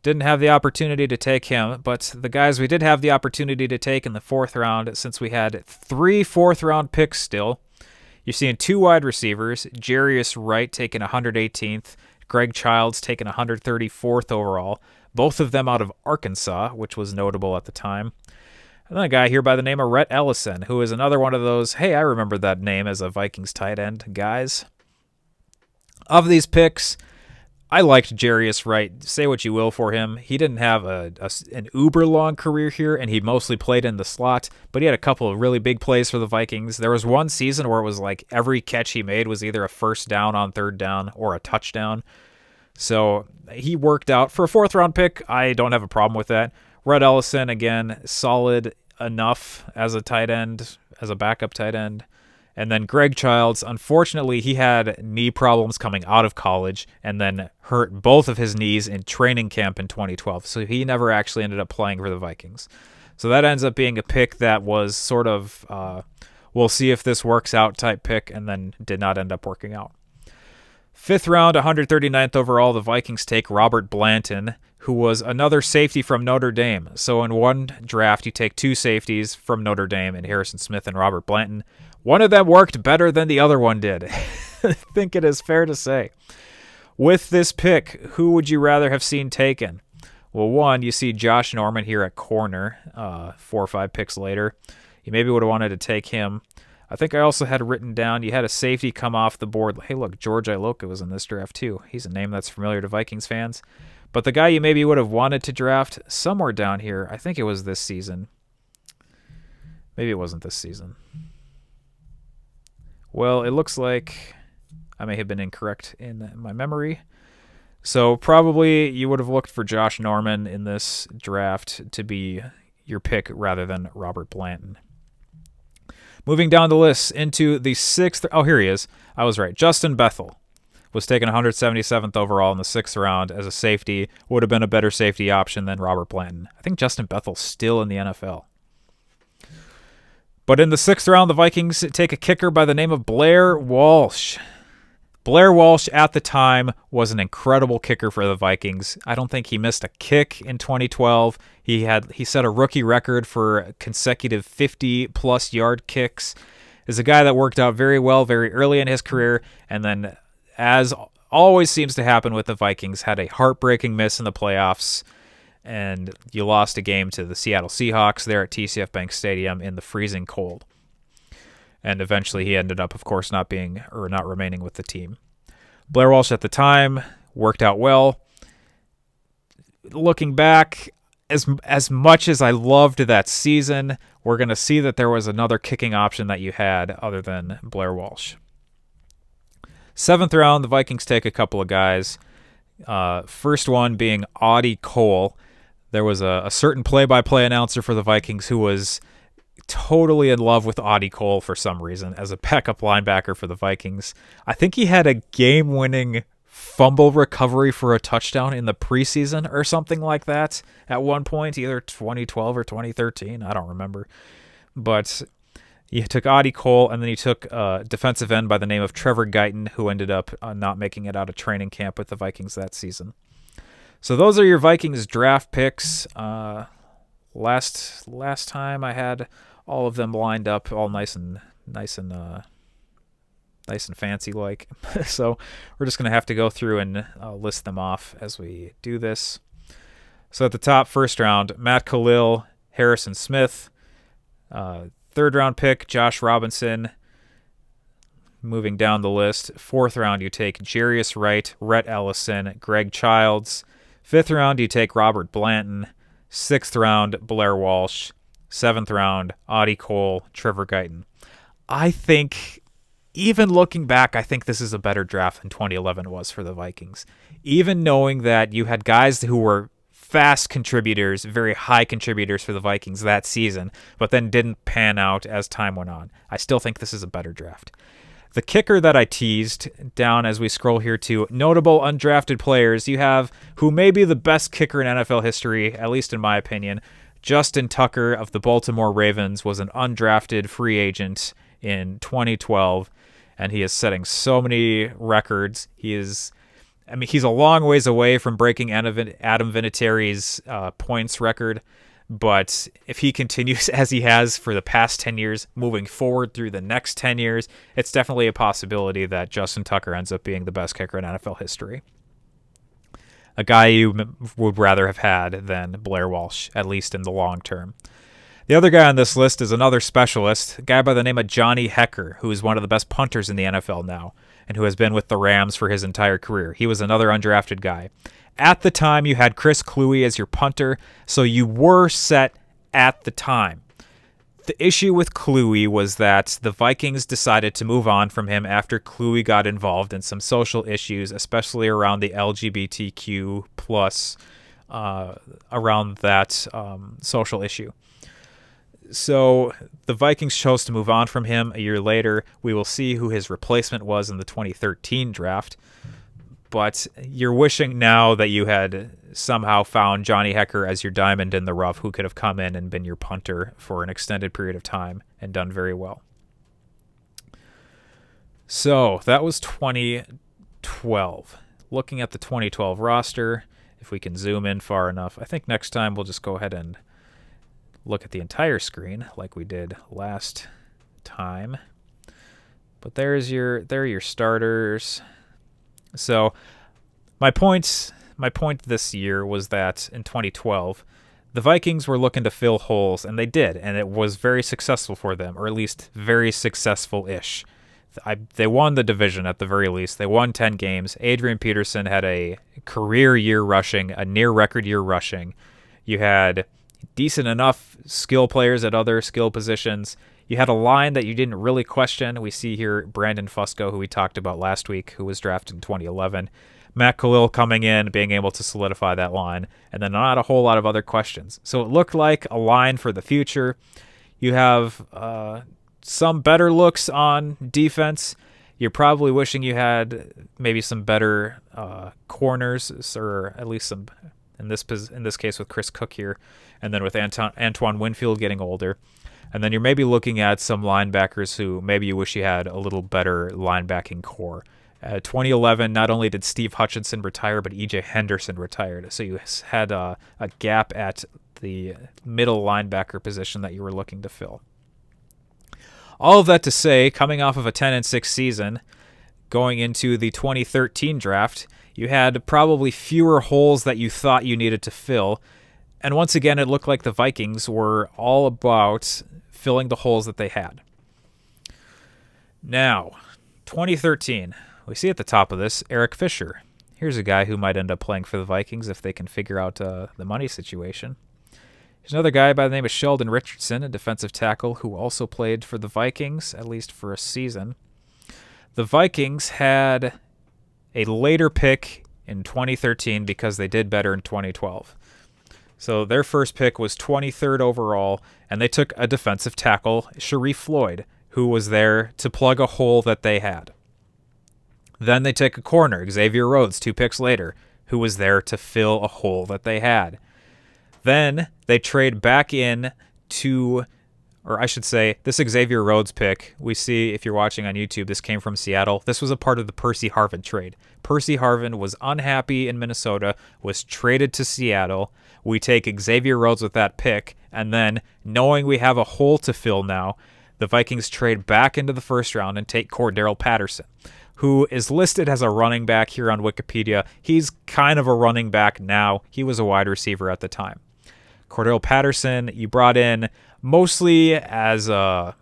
Didn't have the opportunity to take him, but the guys we did have the opportunity to take in the fourth round, since we had 3 fourth-round picks still, you're seeing 2 wide receivers, Jarius Wright taken 118th, Greg Childs taken 134th overall, both of them out of Arkansas, which was notable at the time. And then a guy here by the name of Rhett Ellison, who is another one of those, hey, I remember that name as a Vikings tight end guys. Of these picks, I liked Jarius Wright. Say what you will for him. He didn't have an uber-long career here, and he mostly played in the slot, but he had a couple of really big plays for the Vikings. There was one season where it was like every catch he made was either a first down on third down or a touchdown. So he worked out. For a fourth-round pick, I don't have a problem with that. Rhett Ellison, again, solid enough as a tight end, as a backup tight end. And then Greg Childs, unfortunately, he had knee problems coming out of college and then hurt both of his knees in training camp in 2012. So he never actually ended up playing for the Vikings. So that ends up being a pick that was sort of, we'll see if this works out type pick, and then did not end up working out. Fifth round, 139th overall, the Vikings take Robert Blanton, who was another safety from Notre Dame. So in one draft, you take 2 safeties from Notre Dame, and Harrison Smith and Robert Blanton. One of them worked better than the other one did. I think it is fair to say. With this pick, who would you rather have seen taken? Well, one, you see Josh Norman here at corner 4 or 5 picks later. You maybe would have wanted to take him. I think I also had written down, you had a safety come off the board. Hey, look, George Iloka was in this draft too. He's a name that's familiar to Vikings fans. But the guy you maybe would have wanted to draft somewhere down here, I think it was this season. Maybe it wasn't this season. Well, it looks like I may have been incorrect in my memory. So probably you would have looked for Josh Norman in this draft to be your pick rather than Robert Blanton. Moving down the list into the 6th. Oh, here he is. I was right. Justin Bethel was taken 177th overall in the 6th round as a safety. Would have been a better safety option than Robert Blanton. I think Justin Bethel's still in the NFL. But in the 6th round, the Vikings take a kicker by the name of Blair Walsh. Blair Walsh at the time was an incredible kicker for the Vikings. I don't think he missed a kick in 2012. He set a rookie record for consecutive 50-plus yard kicks. Is a guy that worked out very well very early in his career, and then as always seems to happen with the Vikings. Had a heartbreaking miss in the playoffs, and you lost a game to the Seattle Seahawks there at TCF Bank Stadium in the freezing cold. And eventually he ended up, of course, not remaining with the team. Blair Walsh at the time worked out well. Looking back, as much as I loved that season, we're going to see that there was another kicking option that you had other than Blair Walsh. 7th round, the Vikings take a couple of guys. First one being Audie Cole. There was a certain play-by-play announcer for the Vikings who was totally in love with Audie Cole for some reason as a backup linebacker for the Vikings. I think he had a game-winning fumble recovery for a touchdown in the preseason or something like that at one point, either 2012 or 2013. I don't remember. But he took Audie Cole, and then he took a defensive end by the name of Trevor Guyton, who ended up not making it out of training camp with the Vikings that season. So those are your Vikings draft picks. Last time I had all of them lined up, all nice and fancy like. So we're just gonna have to go through and list them off as we do this. So at the top, first round, Matt Khalil, Harrison Smith. 3rd round pick, Josh Robinson. Moving down the list, 4th round you take Jarius Wright, Rhett Ellison, Greg Childs. 5th round you take Robert Blanton. 6th round, Blair Walsh. 7th round, Audie Cole, Trevor Guyton. I think, even looking back, I think this is a better draft than 2011 was for the Vikings. Even knowing that you had guys who were fast contributors, very high contributors for the Vikings that season, but then didn't pan out as time went on. I still think this is a better draft. The kicker that I teased down as we scroll here to notable undrafted players, you have who may be the best kicker in NFL history, at least in my opinion. Justin Tucker of the Baltimore Ravens was an undrafted free agent in 2012, and he is setting so many records. He's a long ways away from breaking Adam Vinatieri's points record, but if he continues as he has for the past 10 years, moving forward through the next 10 years, it's definitely a possibility that Justin Tucker ends up being the best kicker in NFL history. A guy you would rather have had than Blair Walsh, at least in the long term. The other guy on this list is another specialist, a guy by the name of Johnny Hecker, who is one of the best punters in the NFL now, and who has been with the Rams for his entire career. He was another undrafted guy. At the time, you had Chris Kluwe as your punter, so you were set at the time. The issue with Kluwe was that the Vikings decided to move on from him after Kluwe got involved in some social issues, especially around the LGBTQ plus, around that social issue. So the Vikings chose to move on from him. A year later, we will see who his replacement was in the 2013 draft. But you're wishing now that you had somehow found Johnny Hecker as your diamond in the rough, who could have come in and been your punter for an extended period of time and done very well. So that was 2012. Looking at the 2012 roster, if we can zoom in far enough, I think next time we'll just go ahead and look at the entire screen like we did last time. But there are your starters. So my point this year was that in 2012, the Vikings were looking to fill holes, and they did, and it was very successful for them, or at least very successful-ish. They won the division at the very least. They won 10 games. Adrian Peterson had a career year rushing, a near-record year rushing. You had decent enough skill players at other skill positions. You had a line that you didn't really question. We see here Brandon Fusco, who we talked about last week, who was drafted in 2011. Matt Khalil coming in, being able to solidify that line, and then not a whole lot of other questions. So it looked like a line for the future. You have some better looks on defense. You're probably wishing you had maybe some better corners, or at least some, in this case with Chris Cook here, and then with Antoine Winfield getting older. And then you're maybe looking at some linebackers who maybe you wish you had a little better linebacking core. 2011, not only did Steve Hutchinson retire, but E.J. Henderson retired. So you had a gap at the middle linebacker position that you were looking to fill. All of that to say, coming off of a 10-6 season, going into the 2013 draft, you had probably fewer holes that you thought you needed to fill. And once again, it looked like the Vikings were all about filling the holes that they had. Now, 2013, we see at the top of this, Eric Fisher. Here's a guy who might end up playing for the Vikings if they can figure out the money situation. There's another guy by the name of Sheldon Richardson, a defensive tackle who also played for the Vikings, at least for a season. The Vikings had a later pick in 2013 because they did better in 2012. So their first pick was 23rd overall, and they took a defensive tackle, Reef, who was there to plug a hole that they had. Then they take a corner, Xavier Rhodes, 2 picks later, who was there to fill a hole that they had. Then they trade back in to, or I should say, this Xavier Rhodes pick, we see, if you're watching on YouTube, this came from Seattle. This was a part of the Percy Harvin trade. Percy Harvin was unhappy in Minnesota, was traded to Seattle. We take Xavier Rhodes with that pick, and then, knowing we have a hole to fill now, the Vikings trade back into the first round and take Cordero Patterson, who is listed as a running back here on Wikipedia. He's kind of a running back now. He was a wide receiver at the time. Cordero Patterson, you brought in mostly as a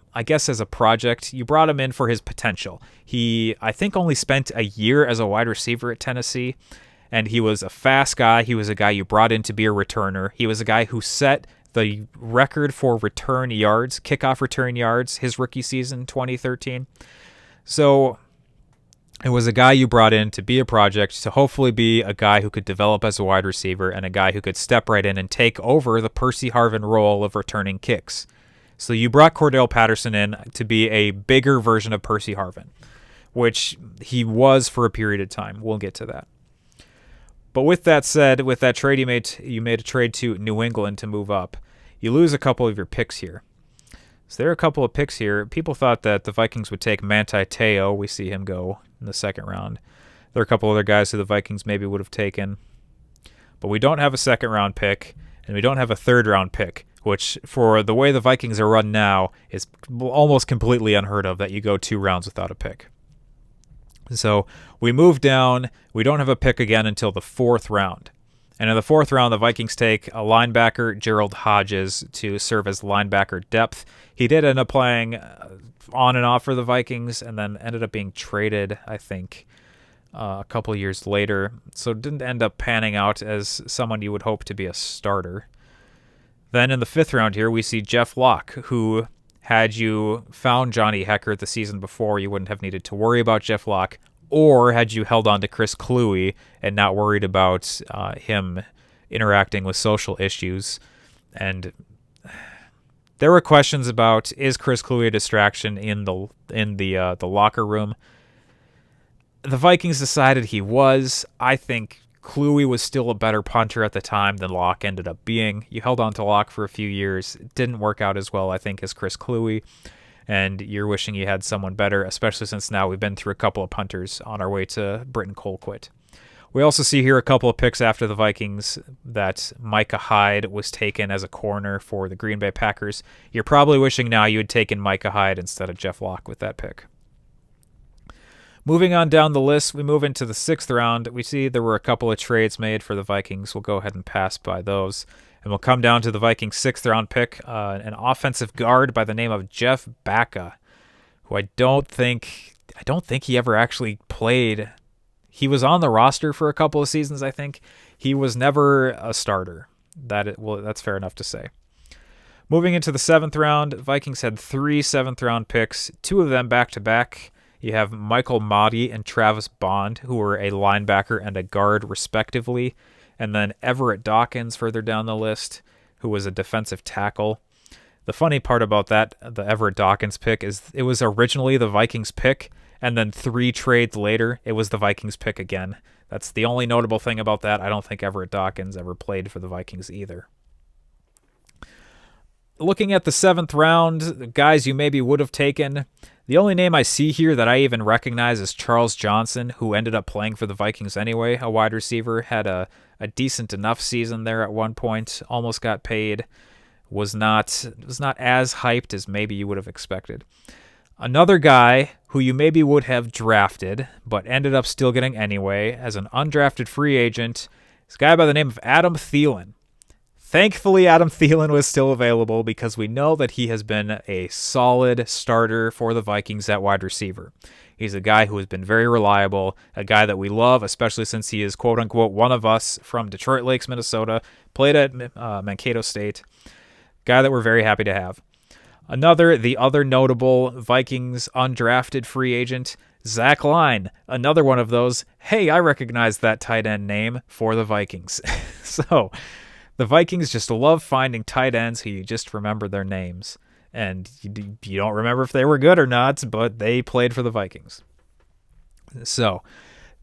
project. You brought him in for his potential. He, I think, only spent a year as a wide receiver at Tennessee, and he was a fast guy. He was a guy you brought in to be a returner. He was a guy who set the record for return yards, kickoff return yards, his rookie season, 2013. So it was a guy you brought in to be a project, to hopefully be a guy who could develop as a wide receiver and a guy who could step right in and take over the Percy Harvin role of returning kicks. So you brought Cordell Patterson in to be a bigger version of Percy Harvin, which he was for a period of time. We'll get to that. But with that said, with that trade you made a trade to New England to move up. You lose a couple of your picks here. So there are a couple of picks here. People thought that the Vikings would take Manti Te'o. We see him go in the second round. There are a couple other guys who the Vikings maybe would have taken. But we don't have a second round pick, and we don't have a third round pick, which for the way the Vikings are run now is almost completely unheard of that you go 2 rounds without a pick. So we move down. We don't have a pick again until the 4th round. And in the 4th round, the Vikings take a linebacker, Gerald Hodges, to serve as linebacker depth. He did end up playing on and off for the Vikings and then ended up being traded, I think, a couple of years later. So didn't end up panning out as someone you would hope to be a starter. Then in the 5th round here, we see Jeff Locke, who, had you found Johnny Hekker the season before, you wouldn't have needed to worry about Jeff Locke. Or had you held on to Chris Kluwe and not worried about him interacting with social issues. And there were questions about, is Chris Kluwe a distraction in the locker room? The Vikings decided he was. I think Kluwe was still a better punter at the time than Locke ended up being. You held on to Locke for a few years. It didn't work out as well, I think, as Chris Kluwe. And you're wishing you had someone better, especially since now we've been through a couple of punters on our way to Britton Colquitt. We also see here a couple of picks after the Vikings that Micah Hyde was taken as a corner for the Green Bay Packers. You're probably wishing now you had taken Micah Hyde instead of Jeff Locke with that pick. Moving on down the list, we move into the 6th round. We see there were a couple of trades made for the Vikings. We'll go ahead and pass by those. And we'll come down to the Vikings' 6th round pick, an offensive guard by the name of Jeff Backa, who I don't think he ever actually played. He was on the roster for a couple of seasons, I think. He was never a starter. That's fair enough to say. Moving into the 7th round, Vikings had 3 7th round picks, 2 of them back-to-back. You have Michael Mahdi and Travis Bond, who were a linebacker and a guard, respectively. And then Everett Dawkins further down the list, who was a defensive tackle. The funny part about that, the Everett Dawkins pick, is it was originally the Vikings pick, and then 3 trades later, it was the Vikings pick again. That's the only notable thing about that. I don't think Everett Dawkins ever played for the Vikings either. Looking at the 7th round, guys you maybe would have taken, the only name I see here that I even recognize is Charles Johnson, who ended up playing for the Vikings anyway, a wide receiver, had a decent enough season there at one point, almost got paid, was not as hyped as maybe you would have expected. Another guy who you maybe would have drafted, but ended up still getting anyway as an undrafted free agent. This guy by the name of Adam Thielen. Thankfully, Adam Thielen was still available because we know that he has been a solid starter for the Vikings at wide receiver. He's a guy who has been very reliable, a guy that we love, especially since he is quote-unquote one of us from Detroit Lakes, Minnesota, played at Mankato State, guy that we're very happy to have. The other notable Vikings undrafted free agent, Zach Line, another one of those, hey, I recognize that tight end name for the Vikings. So the Vikings just love finding tight ends who you just remember their names. And you don't remember if they were good or not, but they played for the Vikings. So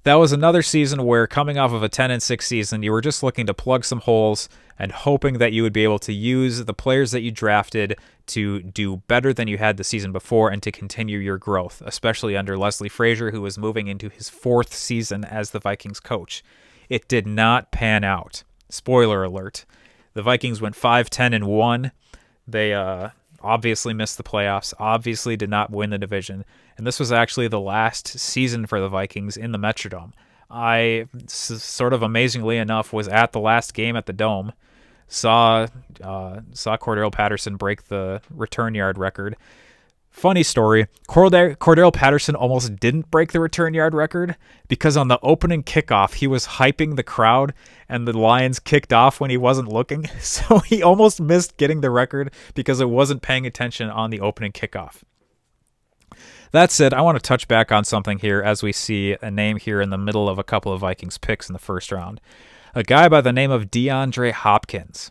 that was another season where, coming off of a 10-6 season, you were just looking to plug some holes and hoping that you would be able to use the players that you drafted to do better than you had the season before and to continue your growth, especially under Leslie Frazier, who was moving into his 4th season as the Vikings coach. It did not pan out. Spoiler alert. The Vikings went 5-10-1. They obviously missed the playoffs, obviously did not win the division, and this was actually the last season for the Vikings in the Metrodome. I, sort of amazingly enough, was at the last game at the Dome, saw Cordell Patterson break the return yard record. Funny story, Cordell Patterson almost didn't break the return yard record because on the opening kickoff, he was hyping the crowd and the Lions kicked off when he wasn't looking. So he almost missed getting the record because it wasn't paying attention on the opening kickoff. That said, I want to touch back on something here as we see a name here in the middle of a couple of Vikings picks in the first round. A guy by the name of DeAndre Hopkins.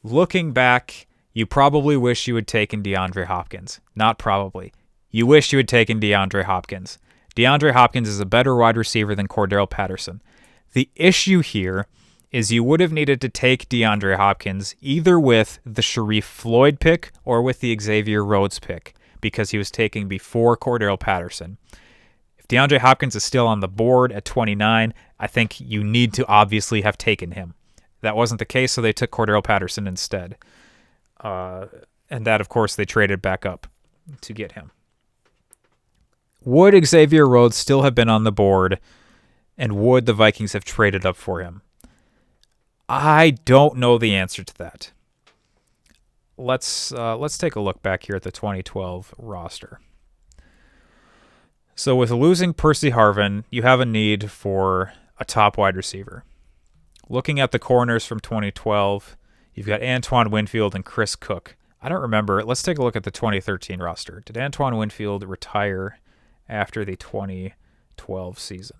Looking back, you probably wish you had taken DeAndre Hopkins. Not probably. You wish you had taken DeAndre Hopkins. DeAndre Hopkins is a better wide receiver than Cordell Patterson. The issue here is you would have needed to take DeAndre Hopkins either with the Sharif Floyd pick or with the Xavier Rhodes pick because he was taken before Cordell Patterson. If DeAndre Hopkins is still on the board at 29, I think you need to obviously have taken him. That wasn't the case, so they took Cordell Patterson instead. And that, of course, they traded back up to get him. Would Xavier Rhodes still have been on the board, and would the Vikings have traded up for him? I don't know the answer to that. Let's take a look back here at the 2012 roster. So with losing Percy Harvin, you have a need for a top wide receiver. Looking at the corners from 2012, you've got Antoine Winfield and Chris Cook. I don't remember. Let's take a look at the 2013 roster. Did Antoine Winfield retire after the 2012 season?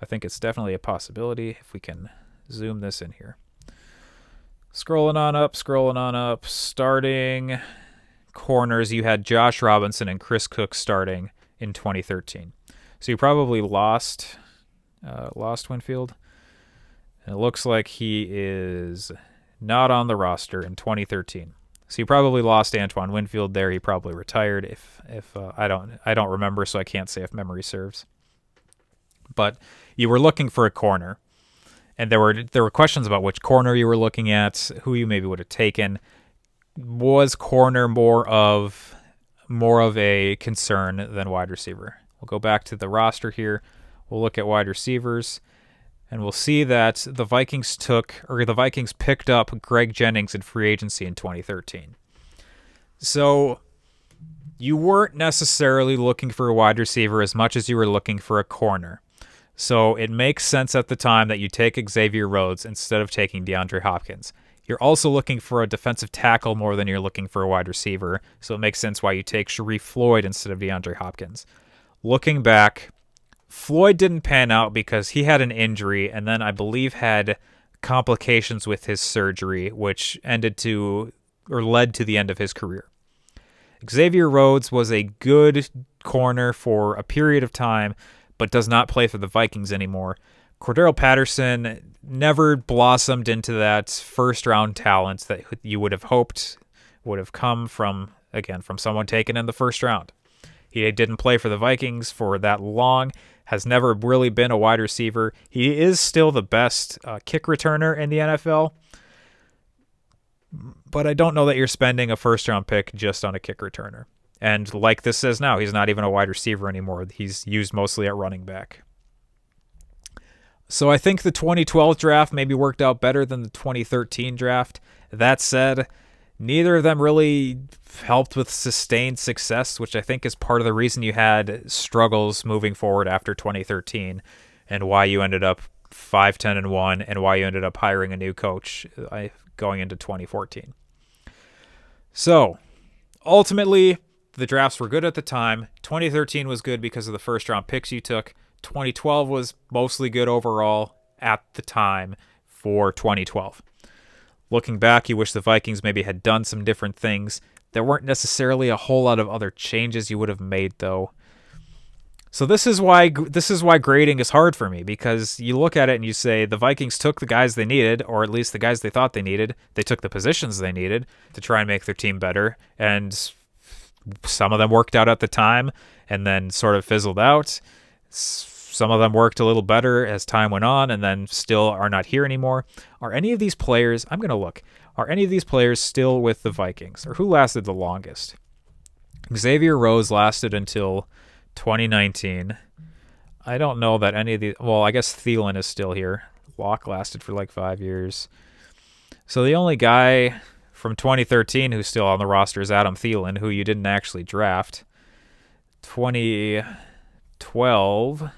I think it's definitely a possibility if we can zoom this in here. Scrolling on up. Starting corners, you had Josh Robinson and Chris Cook starting in 2013. So you probably lost Winfield. And it looks like he is not on the roster in 2013. So you probably lost Antoine Winfield there. He probably retired. If I don't remember, so I can't say if memory serves. But you were looking for a corner, and there were questions about which corner you were looking at, who you maybe would have taken. Was corner more of a concern than wide receiver? We'll go back to the roster here. We'll look at wide receivers. And we'll see that the Vikings picked up Greg Jennings in free agency in 2013. So you weren't necessarily looking for a wide receiver as much as you were looking for a corner. So it makes sense at the time that you take Xavier Rhodes instead of taking DeAndre Hopkins. You're also looking for a defensive tackle more than you're looking for a wide receiver. So it makes sense why you take Sharif Floyd instead of DeAndre Hopkins. Looking back, Floyd didn't pan out because he had an injury and then I believe had complications with his surgery, which led to the end of his career. Xavier Rhodes was a good corner for a period of time, but does not play for the Vikings anymore. Cordell Patterson never blossomed into that first-round talent that you would have hoped would have come from someone taken in the first round. He didn't play for the Vikings for that long, has never really been a wide receiver. He is still the best kick returner in the NFL, but I don't know that you're spending a first-round pick just on a kick returner. And like this says now, he's not even a wide receiver anymore. He's used mostly at running back. So I think the 2012 draft maybe worked out better than the 2013 draft. That said, neither of them really helped with sustained success, which I think is part of the reason you had struggles moving forward after 2013 and why you ended up 5-10-1 and why you ended up hiring a new coach going into 2014. So ultimately, the drafts were good at the time. 2013 was good because of the first round picks you took. 2012 was mostly good overall at the time for 2012. Looking back, you wish the Vikings maybe had done some different things. There weren't necessarily a whole lot of other changes you would have made, though. So this is why grading is hard for me, because you look at it and you say the Vikings took the guys they needed, or at least the guys they thought they needed. They took the positions they needed to try and make their team better, and some of them worked out at the time and then sort of fizzled out. Some of them worked a little better as time went on and then still are not here anymore. Are any of these players, I'm going to look, are any of these players still with the Vikings? Or who lasted the longest? Xavier Rose lasted until 2019. I don't know that any of these, well, I guess Thielen is still here. Locke lasted for like 5 years. So the only guy from 2013 who's still on the roster is Adam Thielen, who you didn't actually draft. 2012,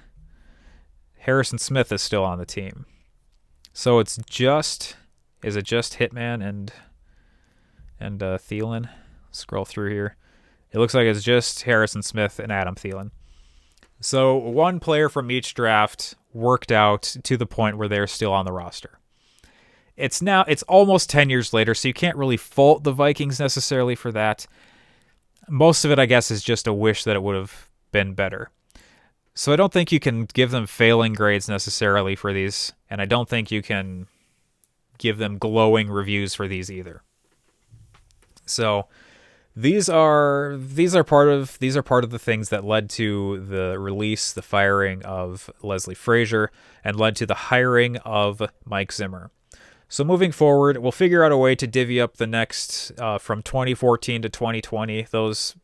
Harrison Smith is still on the team. So is it just Hitman and Thielen? Scroll through here. It looks like it's just Harrison Smith and Adam Thielen. So one player from each draft worked out to the point where they're still on the roster. It's almost 10 years later, so you can't really fault the Vikings necessarily for that. Most of it, I guess, is just a wish that it would have been better. So I don't think you can give them failing grades necessarily for these, and I don't think you can give them glowing reviews for these either. So these are part of the things that led to the release, the firing of Leslie Frazier, and led to the hiring of Mike Zimmer. So moving forward, we'll figure out a way to divvy up the next from 2014 to 2020. Those,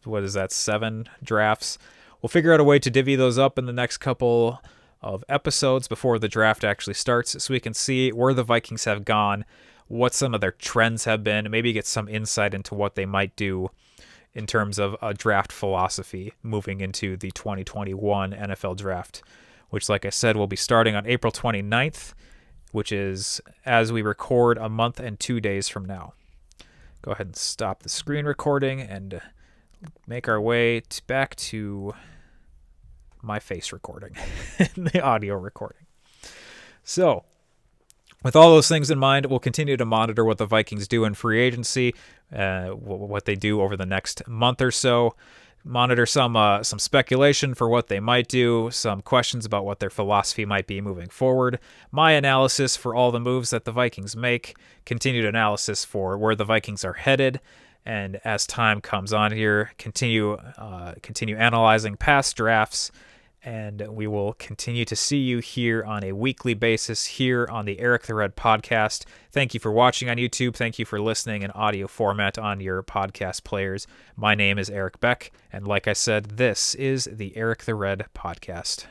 7 drafts. We'll figure out a way to divvy those up in the next couple of episodes before the draft actually starts, so we can see where the Vikings have gone, what some of their trends have been, maybe get some insight into what they might do in terms of a draft philosophy moving into the 2021 NFL draft, which, like I said, will be starting on April 29th, which is, as we record, a month and 2 days from now. Go ahead and stop the screen recording and make our way back to my face recording, the audio recording. So, with all those things in mind, we'll continue to monitor what the Vikings do in free agency, what they do over the next month or so. Monitor some speculation for what they might do, some questions about what their philosophy might be moving forward, my analysis for all the moves that the Vikings make, continued analysis for where the Vikings are headed, and as time comes on here, continue analyzing past drafts, and we will continue to see you here on a weekly basis here on the Eric the Red podcast. Thank you for watching on YouTube. Thank you for listening in audio format on your podcast players. My name is Eric Beck, and like I said, this is the Eric the Red podcast.